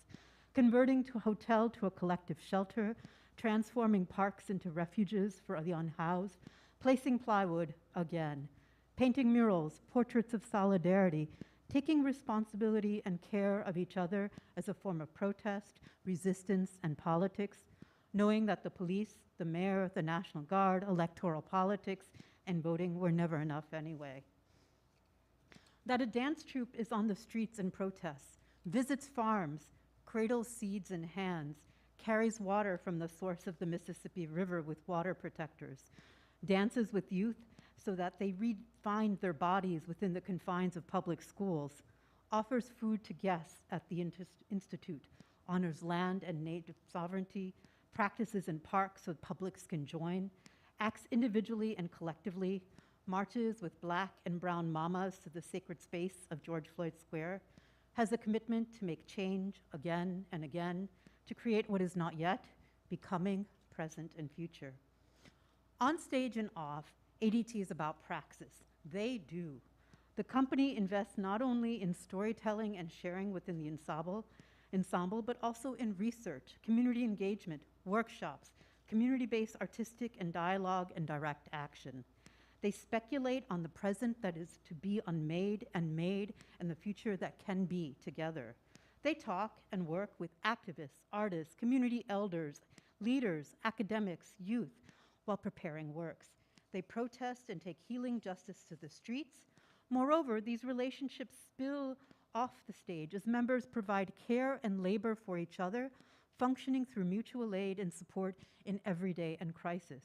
converting a hotel to a collective shelter, transforming parks into refuges for the unhoused, placing plywood again, painting murals, portraits of solidarity, taking responsibility and care of each other as a form of protest, resistance, and politics, knowing that the police, the mayor, the National Guard, electoral politics, and voting were never enough anyway. That a dance troupe is on the streets and protests, visits farms, cradles seeds in hands, carries water from the source of the Mississippi River with water protectors, dances with youth so that they find their bodies within the confines of public schools, offers food to guests at the Institute, honors land and native sovereignty, practices in parks so publics can join, acts individually and collectively, marches with black and brown mamas to the sacred space of George Floyd Square, has a commitment to make change again and again, to create what is not yet, becoming, present, and future. On stage and off, ADT is about praxis. They do. The company invests not only in storytelling and sharing within the ensemble, but also in research, community engagement, workshops, community-based artistic and dialogue and direct action. They speculate on the present that is to be unmade and made and the future that can be together. They talk and work with activists, artists, community elders, leaders, academics, youth, while preparing works. They protest and take healing justice to the streets. Moreover, these relationships spill off the stage as members provide care and labor for each other, functioning through mutual aid and support in everyday and crisis.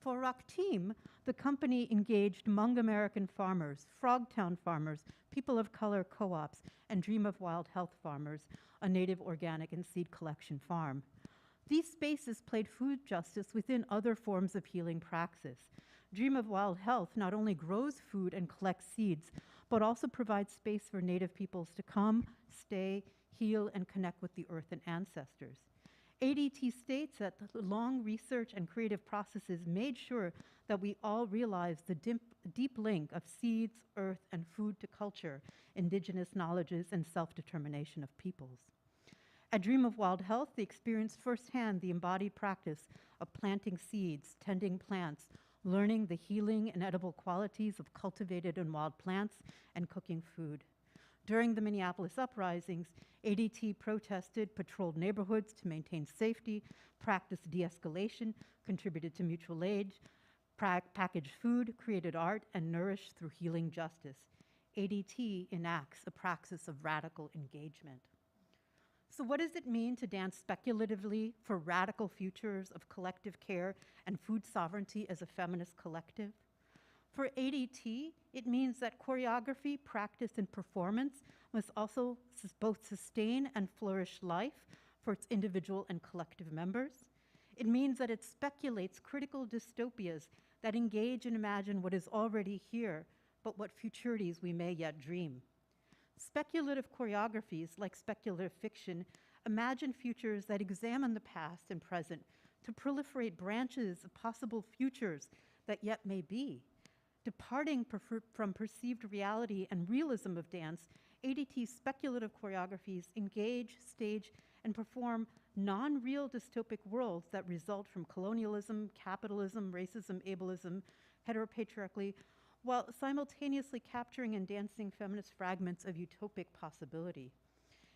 For Raktim, the company engaged Hmong American farmers, Frogtown farmers, people of color co-ops, and Dream of Wild Health farmers, a native organic and seed collection farm. These spaces played food justice within other forms of healing praxis. Dream of Wild Health not only grows food and collects seeds, but also provides space for Native peoples to come, stay, heal, and connect with the earth and ancestors. ADT states that the long research and creative processes made sure that we all realize the deep link of seeds, earth, and food to culture, indigenous knowledges, and self-determination of peoples. At Dream of Wild Health, they experienced firsthand the embodied practice of planting seeds, tending plants, learning the healing and edible qualities of cultivated and wild plants, and cooking food. During the Minneapolis uprisings, ADT protested, patrolled neighborhoods to maintain safety, practiced de-escalation, contributed to mutual aid, packaged food, created art, and nourished through healing justice. ADT enacts a praxis of radical engagement. So what does it mean to dance speculatively for radical futures of collective care and food sovereignty as a feminist collective? For ADT, it means that choreography, practice, and performance must also both sustain and flourish life for its individual and collective members. It means that it speculates critical dystopias that engage and imagine what is already here, but what futurities we may yet dream. Speculative choreographies, like speculative fiction, imagine futures that examine the past and present to proliferate branches of possible futures that yet may be. Departing from perceived reality and realism of dance, ADT's speculative choreographies engage, stage, and perform non-real dystopic worlds that result from colonialism, capitalism, racism, ableism, heteropatriarchy, while simultaneously capturing and dancing feminist fragments of utopic possibility.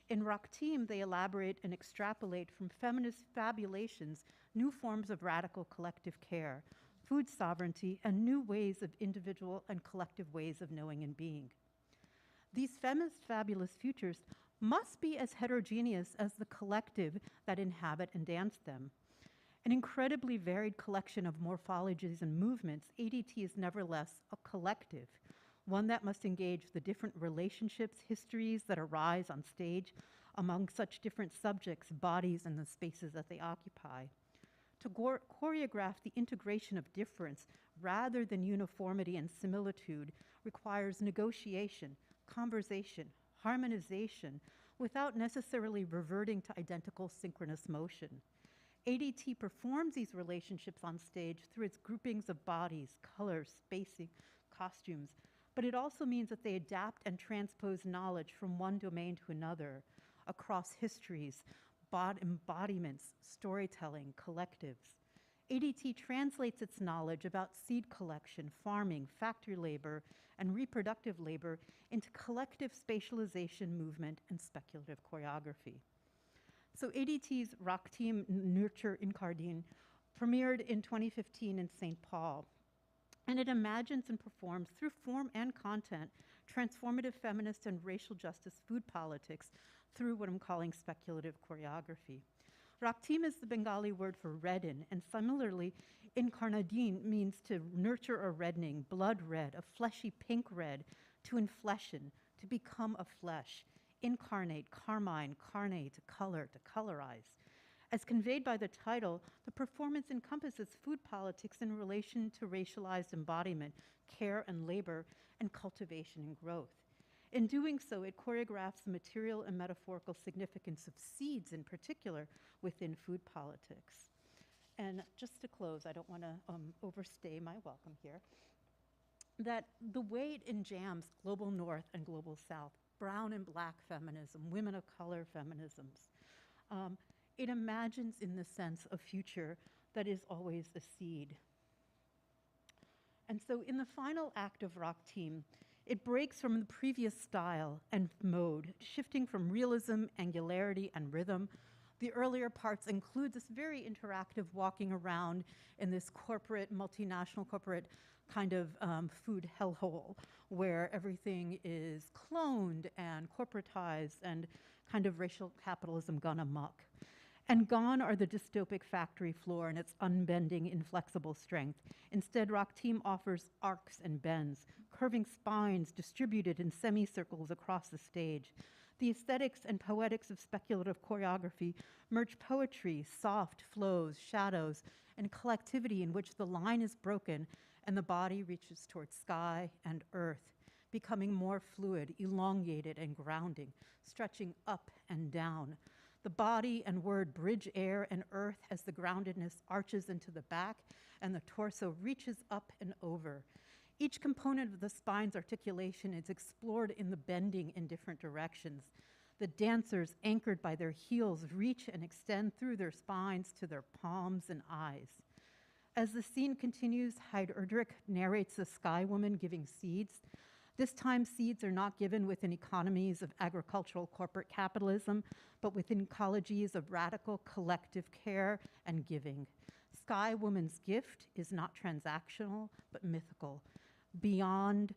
In Raktim, they elaborate and extrapolate from feminist fabulations new forms of radical collective care, food sovereignty, and new ways of individual and collective ways of knowing and being. These feminist fabulous futures must be as heterogeneous as the collective that inhabit and dance them. An incredibly varied collection of morphologies and movements, ADT is nevertheless a collective, one that must engage the different relationships, histories that arise on stage among such different subjects, bodies, and the spaces that they occupy. To choreograph the integration of difference rather than uniformity and similitude requires negotiation, conversation, harmonization, without necessarily reverting to identical synchronous motion. ADT performs these relationships on stage through its groupings of bodies, colors, spacing, costumes, but it also means that they adapt and transpose knowledge from one domain to another across histories, embodiments, storytelling, collectives. ADT translates its knowledge about seed collection, farming, factory labor, and reproductive labor into collective spatialization, movement, and speculative choreography. So ADT's Raktim Nurture Incardine premiered in 2015 in St. Paul, and it imagines and performs through form and content transformative feminist and racial justice food politics through what I'm calling speculative choreography. Raktim is the Bengali word for redden, and similarly, incarnadine means to nurture a reddening, blood red, a fleshy pink red, to infleshen, to become a flesh, incarnate, carmine, carnate, to color, to colorize. As conveyed by the title, the performance encompasses food politics in relation to racialized embodiment, care and labor, and cultivation and growth. In doing so, it choreographs the material and metaphorical significance of seeds in particular within food politics. And just to close, I don't want to overstay my welcome here, that the weight in JAM's Global North and Global South, brown and black feminism, women of color feminisms, it imagines in the sense of future that is always a seed. And so in the final act of Rock Team, it breaks from the previous style and mode, shifting from realism, angularity, and rhythm. The earlier parts include this very interactive walking around in this corporate, multinational corporate kind of food hellhole, where everything is cloned and corporatized and kind of racial capitalism gone amok. And gone are the dystopic factory floor and its unbending, inflexible strength. Instead, Rock Team offers arcs and bends, curving spines distributed in semicircles across the stage. The aesthetics and poetics of speculative choreography merge poetry, soft flows, shadows, and collectivity in which the line is broken and the body reaches towards sky and earth, becoming more fluid, elongated, and grounding, stretching up and down. The body and word bridge air and earth as the groundedness arches into the back and the torso reaches up and over. Each component of the spine's articulation is explored in the bending in different directions. The dancers, anchored by their heels, reach and extend through their spines to their palms and eyes. As the scene continues, Hyde Erdrich narrates the sky woman giving seeds. This time, seeds are not given within economies of agricultural corporate capitalism, but within ecologies of radical collective care and giving. Sky Woman's gift is not transactional, but mythical, beyond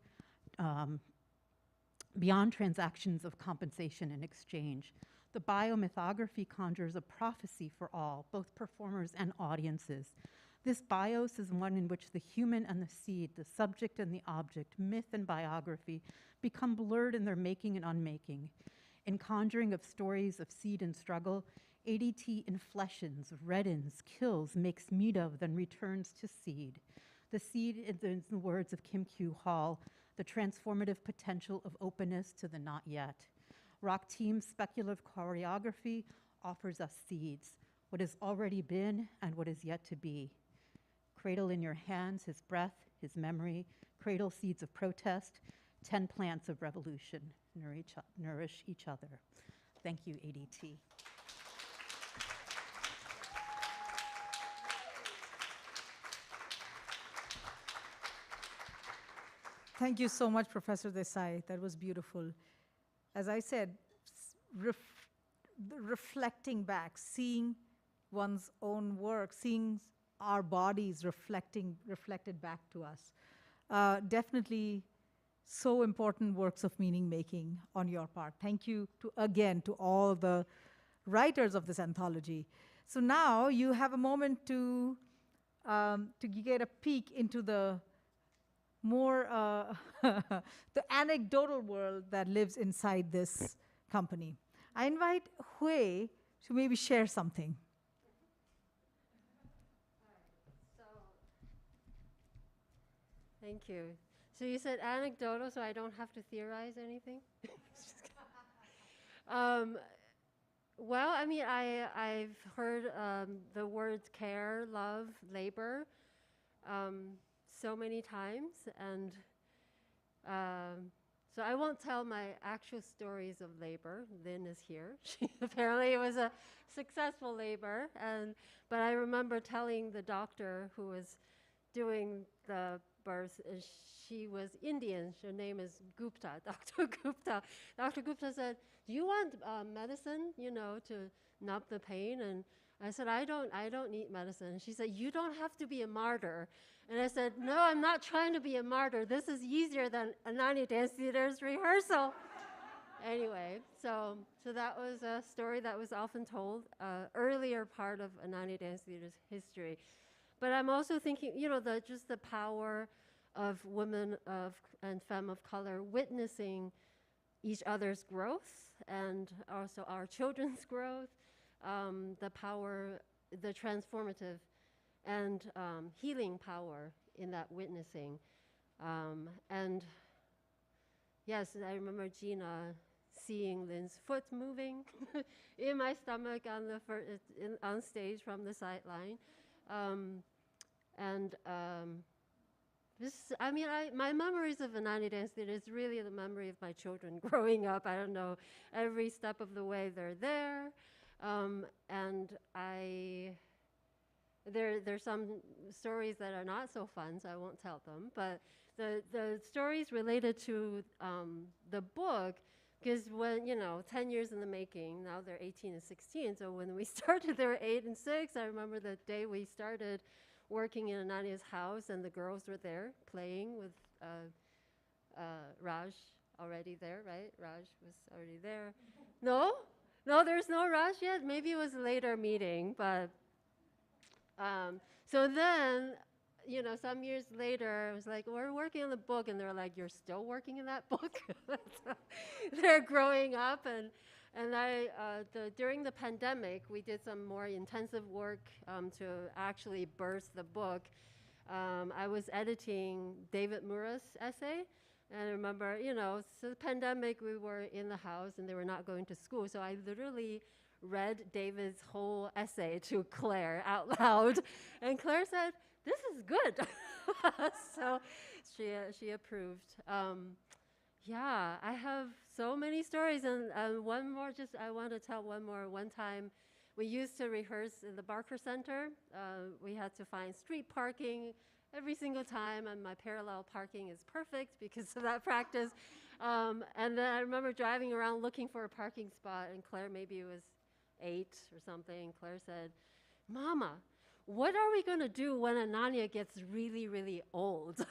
transactions of compensation and exchange. The biomythography conjures a prophecy for all, both performers and audiences. This bios is one in which the human and the seed, the subject and the object, myth and biography, become blurred in their making and unmaking. In conjuring of stories of seed and struggle, ADT infleshions, reddens, kills, makes meat of, then returns to seed. The seed, in the words of Kim Kyu Hall, the transformative potential of openness to the not yet. Rock Team's speculative choreography offers us seeds, what has already been and what is yet to be. Cradle in your hands his breath, his memory, cradle seeds of protest, 10 plants of revolution, nourish each other. Thank you, ADT. Thank you so much, Professor Desai. That was beautiful. As I said, reflecting back, seeing one's own work, seeing our bodies reflected back to us. Definitely so important works of meaning making on your part. Thank you again to all the writers of this anthology. So now you have a moment to get a peek into the more the anecdotal world that lives inside this company. I invite Hui to maybe share something. Thank you. So you said anecdotal, so I don't have to theorize anything? Well, I mean, I've heard the words care, love, labor so many times, and so I won't tell my actual stories of labor. Lynn is here. Apparently it was a successful labor, but I remember telling the doctor who was doing the birth, she was Indian. Her name is Gupta, Dr. Gupta. Dr. Gupta said, "Do you want medicine, to numb the pain?" And I said, I don't need medicine. She said, "You don't have to be a martyr." And I said, "No, I'm not trying to be a martyr. This is easier than Ananya Dance Theatre's rehearsal." Anyway, so that was a story that was often told, earlier part of Ananya Dance Theatre's history. But I'm also thinking, just the power of women and femme of color witnessing each other's growth and also our children's growth, the power, the transformative and healing power in that witnessing. And yes, I remember Gina seeing Lynn's foot moving in my stomach on stage from the sideline. My memories of Ananya Dance Theatre is really the memory of my children growing up. I don't know, every step of the way they're there. And there's some stories that are not so fun, so I won't tell them. But the stories related to the book, because when, 10 years in the making, now they're 18 and 16. So when we started, they were 8 and 6. I remember the day we started working in Ananya's house, and the girls were there playing with Raj already there, right? Raj was already there. No, there's no Raj yet. Maybe it was a later meeting, but so then, some years later, I was like, we're working on the book, and they're like, you're still working in that book? So they're growing up, and during the pandemic, we did some more intensive work to actually birth the book. I was editing David Mura's essay, and I remember, so the pandemic, we were in the house, and they were not going to school, so I literally read David's whole essay to Claire out loud, and Claire said, "This is good." So she approved. Yeah, I have so many stories, and one more. I want to tell one more. One time, we used to rehearse in the Barker Center. We had to find street parking every single time, and my parallel parking is perfect because of that practice. And then I remember driving around looking for a parking spot, and Claire, maybe it was 8 or something, Claire said, "Mama, what are we going to do when Ananya gets really, really old?"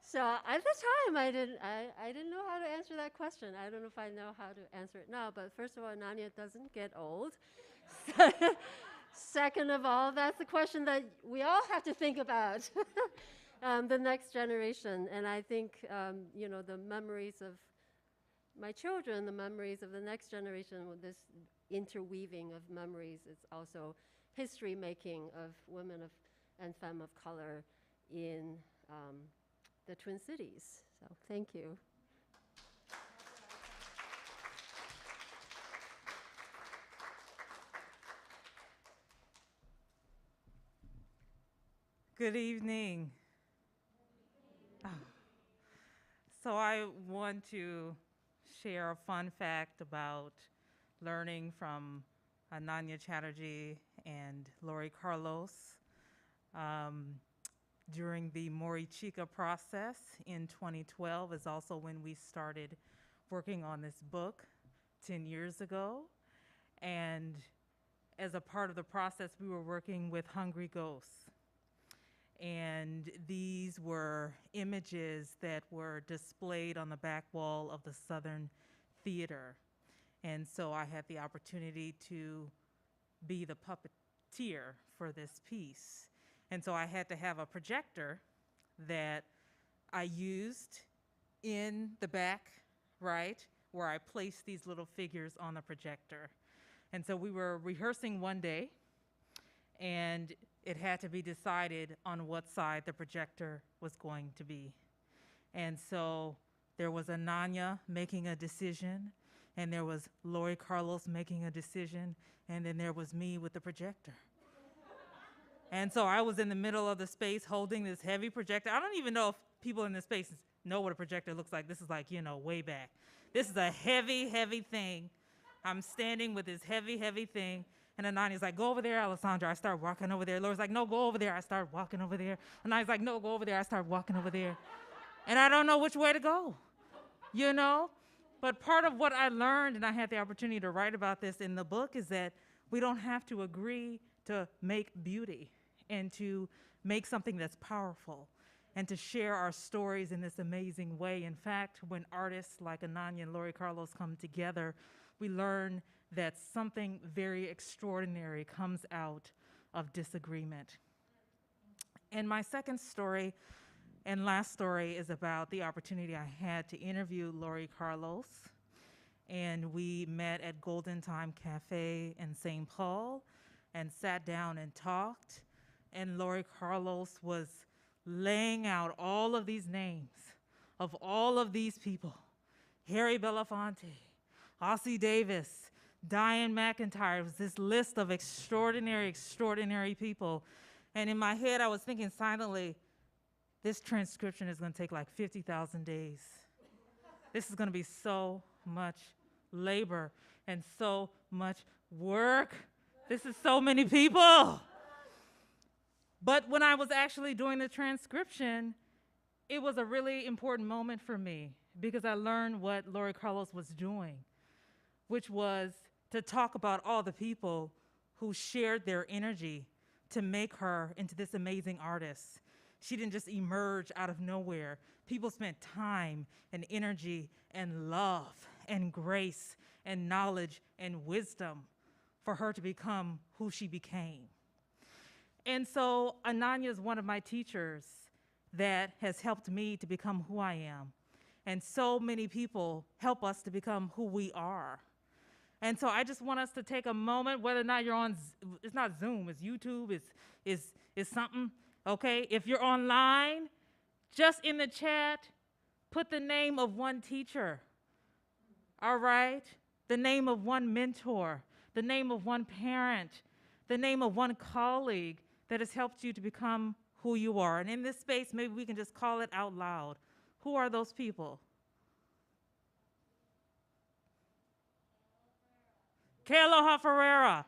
So at the time, I didn't know how to answer that question. I don't know if I know how to answer it now, but first of all, Ananya doesn't get old. Second of all, that's the question that we all have to think about, the next generation. And I think, the memories of my children, the memories of the next generation, with this interweaving of memories, it's also history making of women and femme of color in the Twin Cities. So thank you. Good evening. So I want to share a fun fact about learning from Ananya Chatterjee and Lori Carlos. During the Morichica process in 2012 is also when we started working on this book 10 years ago. And as a part of the process, we were working with Hungry Ghosts. And these were images that were displayed on the back wall of the Southern Theater. And so I had the opportunity to be the puppeteer for this piece. And so I had to have a projector that I used in the back, right, where I placed these little figures on the projector. And so we were rehearsing one day, and it had to be decided on what side the projector was going to be. And so there was Ananya making a decision, and there was Lori Carlos making a decision, and then there was me with the projector. And so I was in the middle of the space holding this heavy projector. I don't even know if people in this space know what a projector looks like. This is like, way back. This is a heavy, heavy thing. I'm standing with this heavy, heavy thing. And Ananya's like, "Go over there, Alessandra." I start walking over there. Lori's like, "No, go over there." I start walking over there. Ananya's like, "No, go over there." I start walking over there. And I don't know which way to go, But part of what I learned, and I had the opportunity to write about this in the book, is that we don't have to agree to make beauty and to make something that's powerful and to share our stories in this amazing way. In fact, when artists like Ananya and Lori Carlos come together, we learn that something very extraordinary comes out of disagreement. And my second story and last story is about the opportunity I had to interview Lori Carlos. And we met at Golden Time Cafe in St. Paul and sat down and talked. And Lori Carlos was laying out all of these names of all of these people: Harry Belafonte, Ossie Davis, Diane McIntyre. It was this list of extraordinary, extraordinary people. And in my head, I was thinking silently, this transcription is going to take like 50,000 days. This is going to be so much labor and so much work This is so many people. But when I was actually doing the transcription, it was a really important moment for me because I learned what Lori Carlos was doing, which was to talk about all the people who shared their energy to make her into this amazing artist. She didn't just emerge out of nowhere. People spent time and energy and love and grace and knowledge and wisdom for her to become who she became. And so Ananya is one of my teachers that has helped me to become who I am. And so many people help us to become who we are. And so I just want us to take a moment, whether or not you're on, it's not Zoom, it's YouTube, it's something, okay? If you're online, just in the chat, put the name of one teacher, all right? The name of one mentor, the name of one parent, the name of one colleague that has helped you to become who you are. And in this space, maybe we can just call it out loud. Who are those people? Kealoha Ferreira.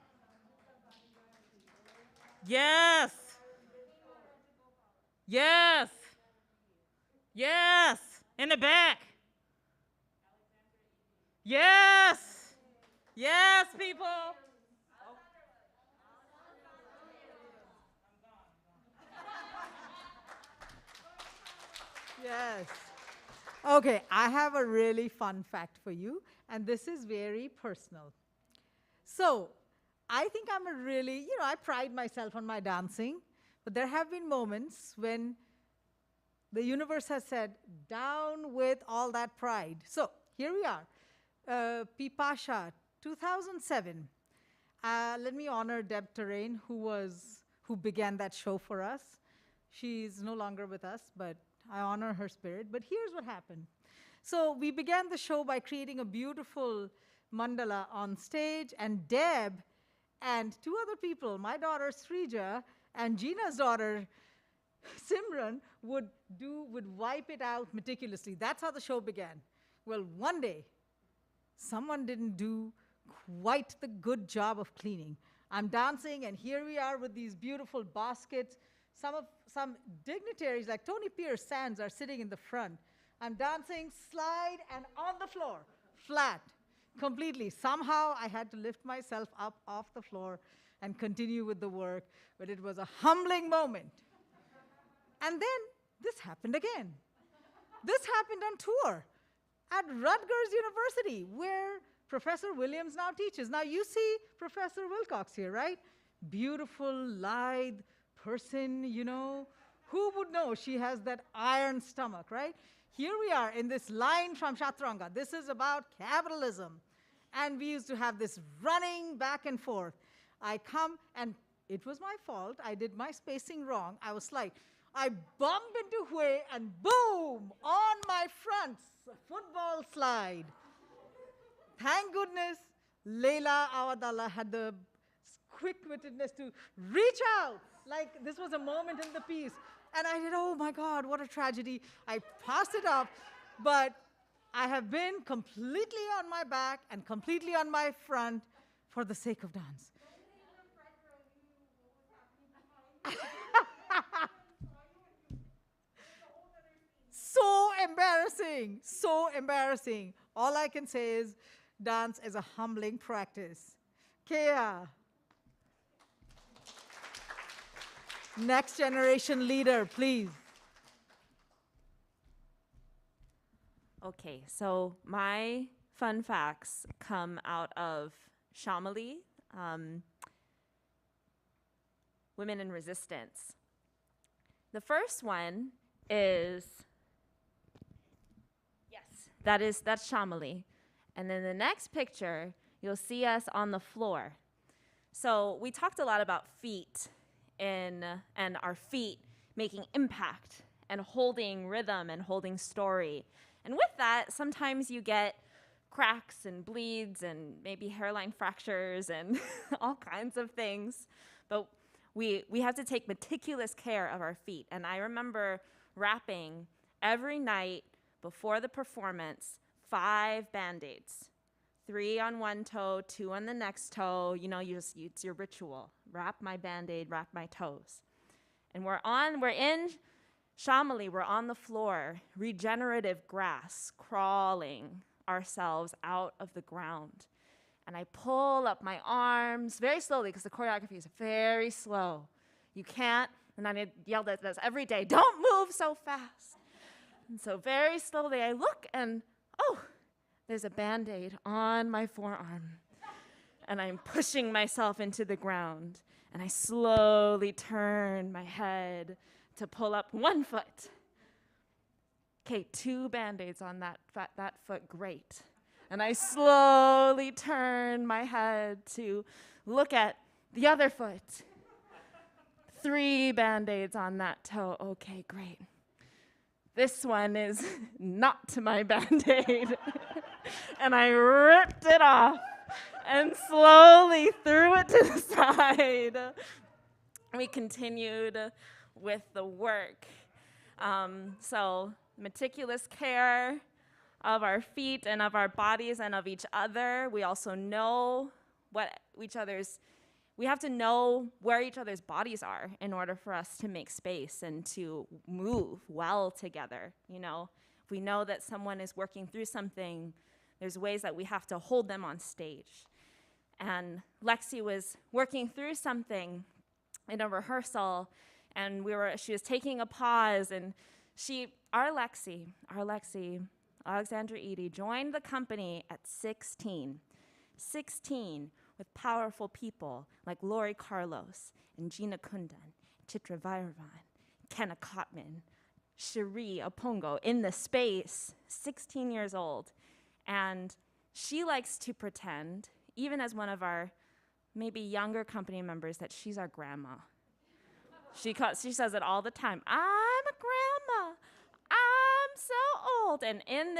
Yes. Yes. Yes. In the back. Yes. Yes, people. Yes. Okay, I have a really fun fact for you, and this is very personal. So, I think I'm a really, I pride myself on my dancing, but there have been moments when the universe has said, down with all that pride. So, here we are. Pipasha, 2007. Let me honor Deb Terrain, who began that show for us. She's no longer with us, but I honor her spirit. But here's what happened. So we began the show by creating a beautiful mandala on stage, and Deb and two other people, my daughter Srija and Gina's daughter Simran, would wipe it out meticulously. That's how the show began. Well, one day, someone didn't do quite the good job of cleaning. I'm dancing, and here we are with these beautiful baskets. Some dignitaries like Tony Pierce Sands are sitting in the front. I'm dancing, slide, and on the floor, flat, completely. Somehow I had to lift myself up off the floor and continue with the work, but it was a humbling moment. And then this happened again. This happened on tour at Rutgers University, where Professor Williams now teaches. Now you see Professor Wilcox here, right? Beautiful, lithe person, Who would know she has that iron stomach, right? Here we are in this line from Chaturanga. This is about capitalism. And we used to have this running back and forth. I come, and it was my fault. I did my spacing wrong. I was slight. I bumped into Hui, and boom, on my front, football slide. Thank goodness Leila Awadallah had the quick-wittedness to reach out, like this was a moment in the piece. And I did, oh my God, what a tragedy. I passed it up, but I have been completely on my back and completely on my front for the sake of dance. So embarrassing, so embarrassing. All I can say is dance is a humbling practice. Kea. Next generation leader, please. Okay, so my fun facts come out of Shamali, Women in Resistance. The first one is, that's Shamali. And then the next picture, you'll see us on the floor. So we talked a lot about feet and our feet making impact and holding rhythm and holding story. And with that, sometimes you get cracks and bleeds and maybe hairline fractures and all kinds of things. But we have to take meticulous care of our feet. And I remember wrapping every night before the performance 5 Band-Aids. 3 on one toe, 2 on the next toe. You know, it's your ritual. Wrap my Band-Aid, wrap my toes. And we're in Shamali, we're on the floor, regenerative grass, crawling ourselves out of the ground. And I pull up my arms very slowly because the choreography is very slow. You can't, and I yelled at us every day, don't move so fast. And so very slowly I look and, oh, there's a Band-Aid on my forearm. And I'm pushing myself into the ground. And I slowly turn my head to pull up one foot. Okay, 2 Band-Aids on that foot, great. And I slowly turn my head to look at the other foot. 3 Band-Aids on that toe, okay, great. This one is not my Band-Aid. And I ripped it off and slowly threw it to the side. We continued with the work. So meticulous care of our feet and of our bodies and of each other. We also know we have to know where each other's bodies are in order for us to make space and to move well together. You know, if we know that someone is working through something, there's ways that we have to hold them on stage. And Lexi was working through something in a rehearsal, and she was taking a pause, and our Lexi, Alexandra Eady, joined the company at 16 with powerful people like Lori Carlos and Gina Kundan, Chitra Vairavan, Kenna Cotman, Cherie Apongo in the space, 16 years old. And she likes to pretend, even as one of our maybe younger company members, that she's our grandma. She says it all the time. I'm a grandma. I'm so old. And in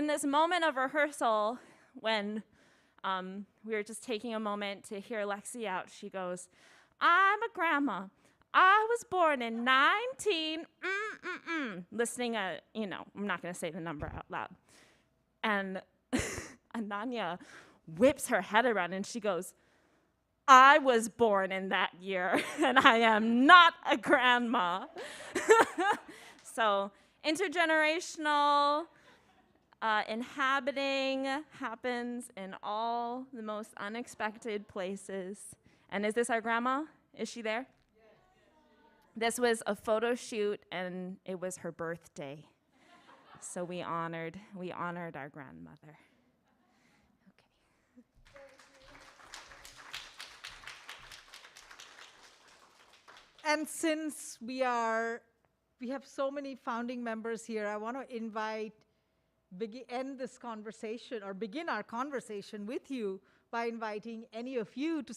this moment of rehearsal, when we were just taking a moment to hear Lexi out, she goes, I'm a grandma. I was born in 19, listening at, I'm not going to say the number out loud. And Ananya whips her head around and she goes, I was born in that year and I am not a grandma. So intergenerational inhabiting happens in all the most unexpected places. And is this our grandma? Is she there? This was a photo shoot and it was her birthday. So we honored our grandmother. And since we have so many founding members here, I want to begin our conversation with you by inviting any of you to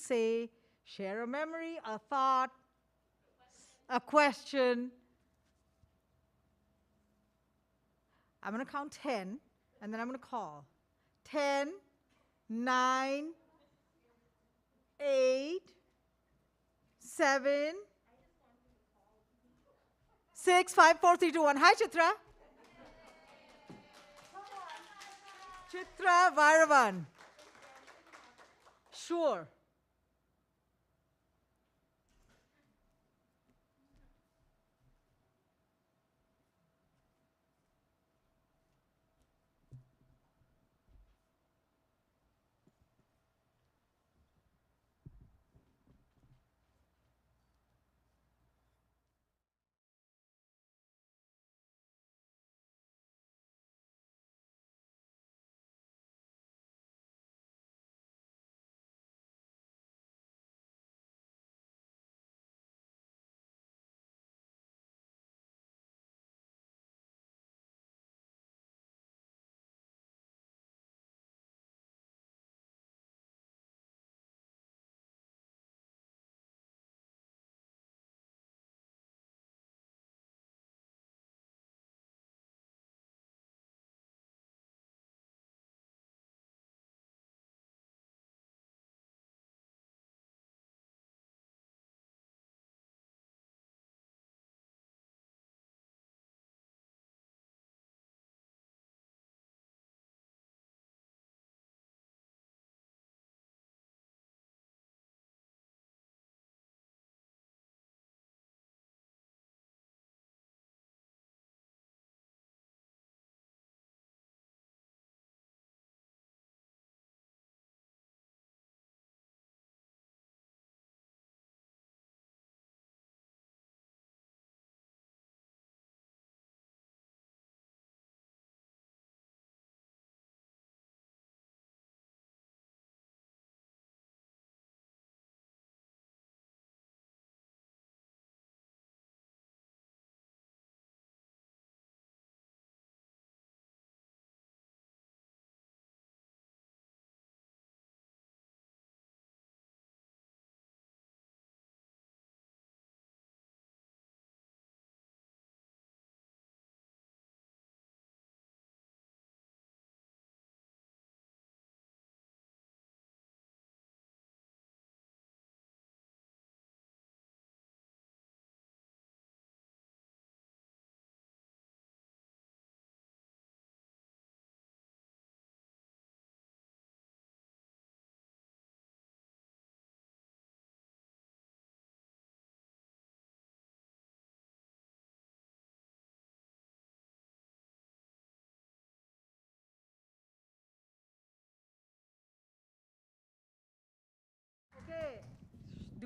share a memory, a thought, a question. I'm going to count 10, and then I'm going to call. 10, 9, 8, 7, 6, 5, 4, 3, 2, 1. Hi, Chitra. Chitra Vairavan. Sure.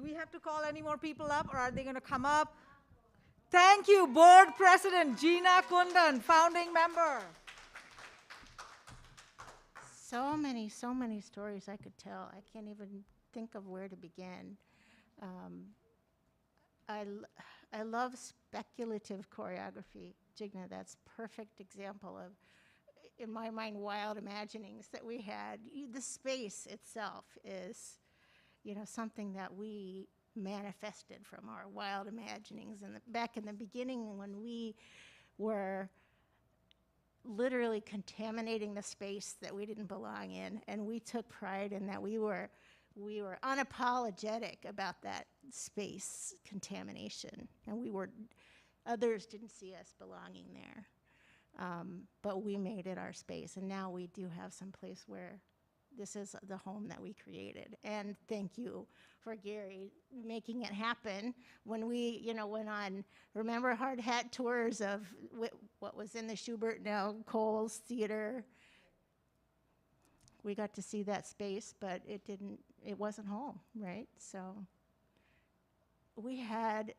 Do we have to call any more people up, or are they going to come up? Thank you, Board President Gina Kundan, founding member. So many stories I could tell. I can't even think of where to begin. I love speculative choreography. Jigna, that's perfect example of, in my mind, wild imaginings that we had. The space itself is, something that we manifested from our wild imaginings. And back in the beginning, when we were literally contaminating the space that we didn't belong in, and we took pride in that. We were unapologetic about that space contamination, and others didn't see us belonging there, but we made it our space, and now we do have some place where this is the home that we created. And thank you for Gary making it happen. When we, went on, remember, hard hat tours of what was in the Schubert, now Cole's Theater. We got to see that space, but it wasn't home, right? So we had,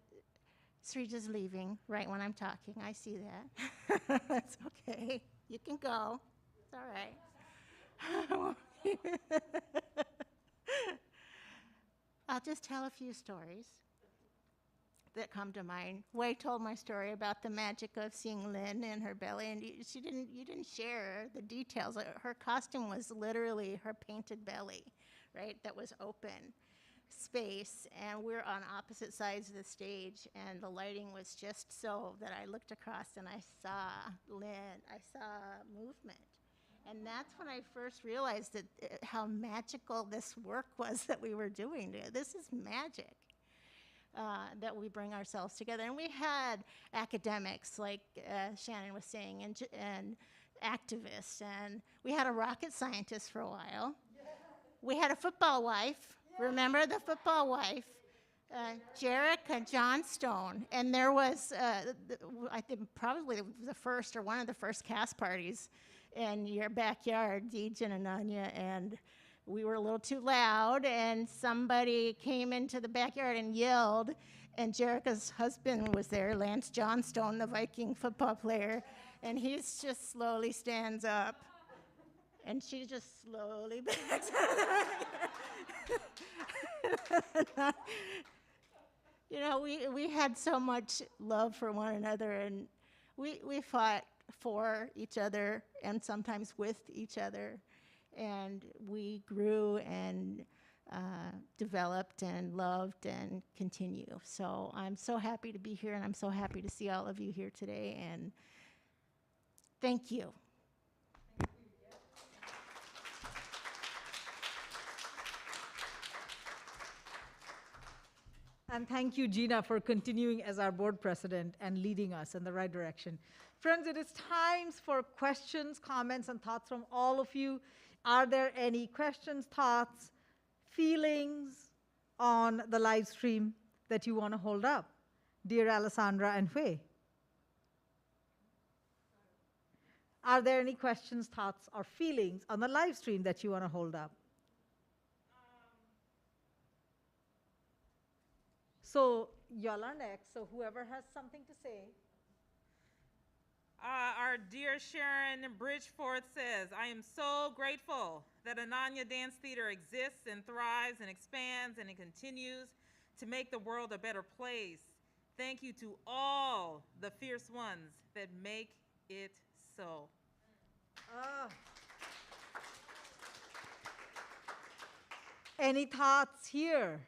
Srija's leaving right when I'm talking. I see that. That's okay. You can go. It's all right. I'll just tell a few stories that come to mind. Wei told my story about the magic of seeing Lynn in her belly, and you didn't share the details. Her costume was literally her painted belly, right? That was open space, and we're on opposite sides of the stage, and the lighting was just so that I looked across and I saw Lynn, I saw movement. And that's when I first realized that how magical this work was that we were doing. This is magic, that we bring ourselves together. And we had academics, like Shannon was saying, and activists, and we had a rocket scientist for a while. We had a football wife. Remember the football wife? Jerrica Johnstone. And there was, I think, probably the first or one of the first cast parties in your backyard, Deej and Ananya, and we were a little too loud, and somebody came into the backyard and yelled, and Jerrica's husband was there, Lance Johnstone, the Viking football player, and he just slowly stands up, and she just slowly backs out. We had so much love for one another, and we fought for each other and sometimes with each other, and we grew and developed and loved and continue. So I'm so happy to be here, and I'm so happy to see all of you here today, and thank you. And thank you, Gina, for continuing as our board president and leading us in the right direction. Friends, it is time for questions, comments, and thoughts from all of you. Are there any questions, thoughts, feelings on the live stream that you want to hold up? Dear Alessandra and Hui. Are there any questions, thoughts, or feelings on the live stream that you want to hold up? So y'all are next, so whoever has something to say. Our dear Sharon Bridgeforth says, I am so grateful that Ananya Dance Theatre exists and thrives and expands and it continues to make the world a better place. Thank you to all the fierce ones that make it so. Any thoughts here?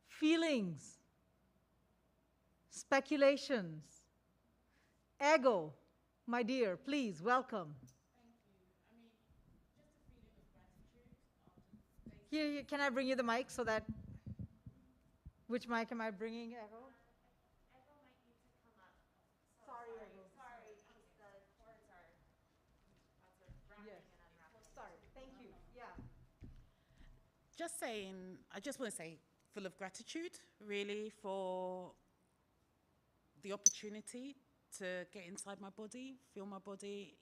Feelings? Speculations? Ego, my dear, please, welcome. Thank you. Just a feeling of gratitude. Here, can I bring you the mic so that, which mic am I bringing, Ego? Ego might need to come up. Sorry, Ego. Sorry, the cords are wrapping Yes. and unwrapping. Sorry, thank you, yeah. Just saying, I just want to say, full of gratitude, really, for the opportunity to get inside my body, feel my body.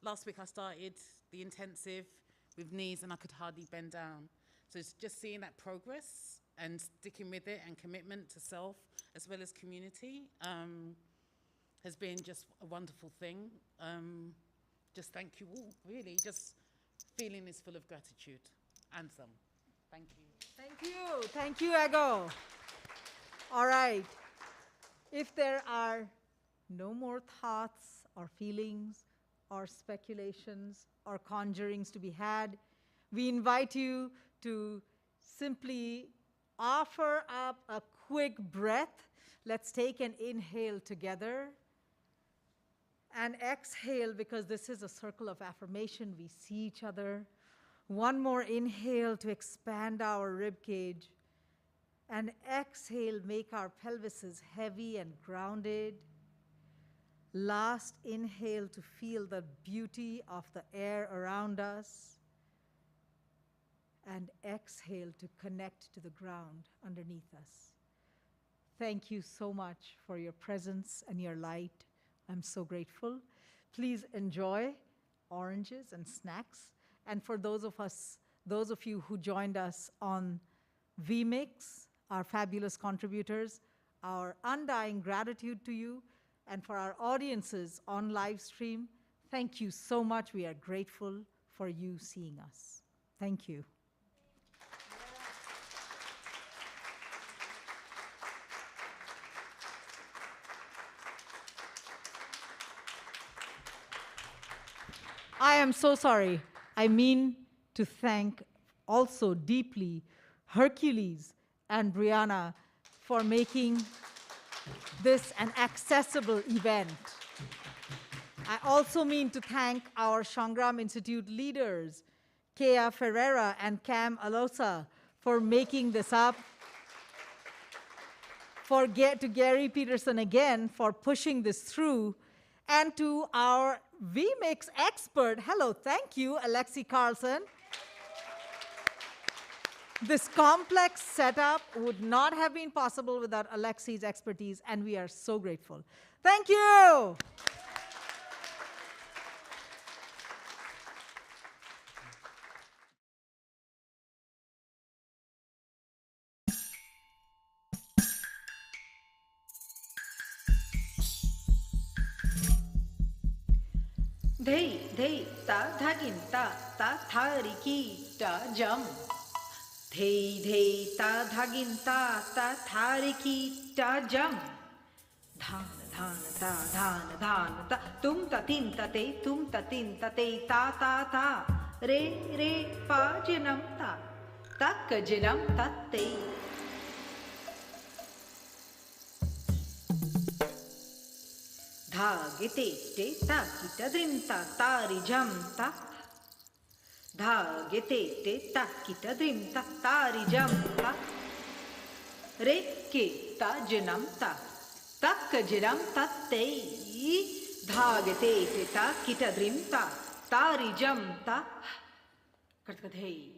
Last week I started the intensive with knees and I could hardly bend down. So it's just seeing that progress and sticking with it, and commitment to self as well as community has been just a wonderful thing. Just thank you all, really. Just feeling is full of gratitude and some. Thank you. Thank you. Thank you, Ego. All right. If there are no more thoughts or feelings or speculations or conjurings to be had, we invite you to simply offer up a quick breath. Let's take an inhale together and exhale, because this is a circle of affirmation. We see each other. One more inhale to expand our rib cage, and exhale, make our pelvises heavy and grounded. Last inhale to feel the beauty of the air around us, and exhale to connect to the ground underneath us. Thank you so much for your presence and your light. I'm so grateful. Please enjoy oranges and snacks. And for those of you who joined us on vMix, our fabulous contributors, our undying gratitude to you. And for our audiences on live stream, thank you so much. We are grateful for you seeing us. Thank you. I am so sorry. I mean to thank also deeply Hercules and Brianna for making this an accessible event. I also mean to thank our Shawngrām Institute leaders, Kea Ferreira and Cam Alosa, for making this up. To Gary Peterson again for pushing this through, and to our vMix expert, hello, thank you, Alexi Carlson. This complex setup would not have been possible without Alexi's expertise, and we are so grateful. Thank you. Dhei, dhei, ta, dhagin, ta, thariki, ta, jam. Dhei, dhei, ta, dhagin, ta, thariki, ta, jam. Dhan, dhan, ta, tum ta tin ta te, ta, re, pa, jinam, ta, ka, jinam, ta, te. Dhage te ta kita drim ta tari jam ta. Dhage te ta kita drim ta tari jam ta. Re ke ta jinam ta ka jinam ta te. Dhage te ta kita drim ta tari jam ta. Kartkadhei.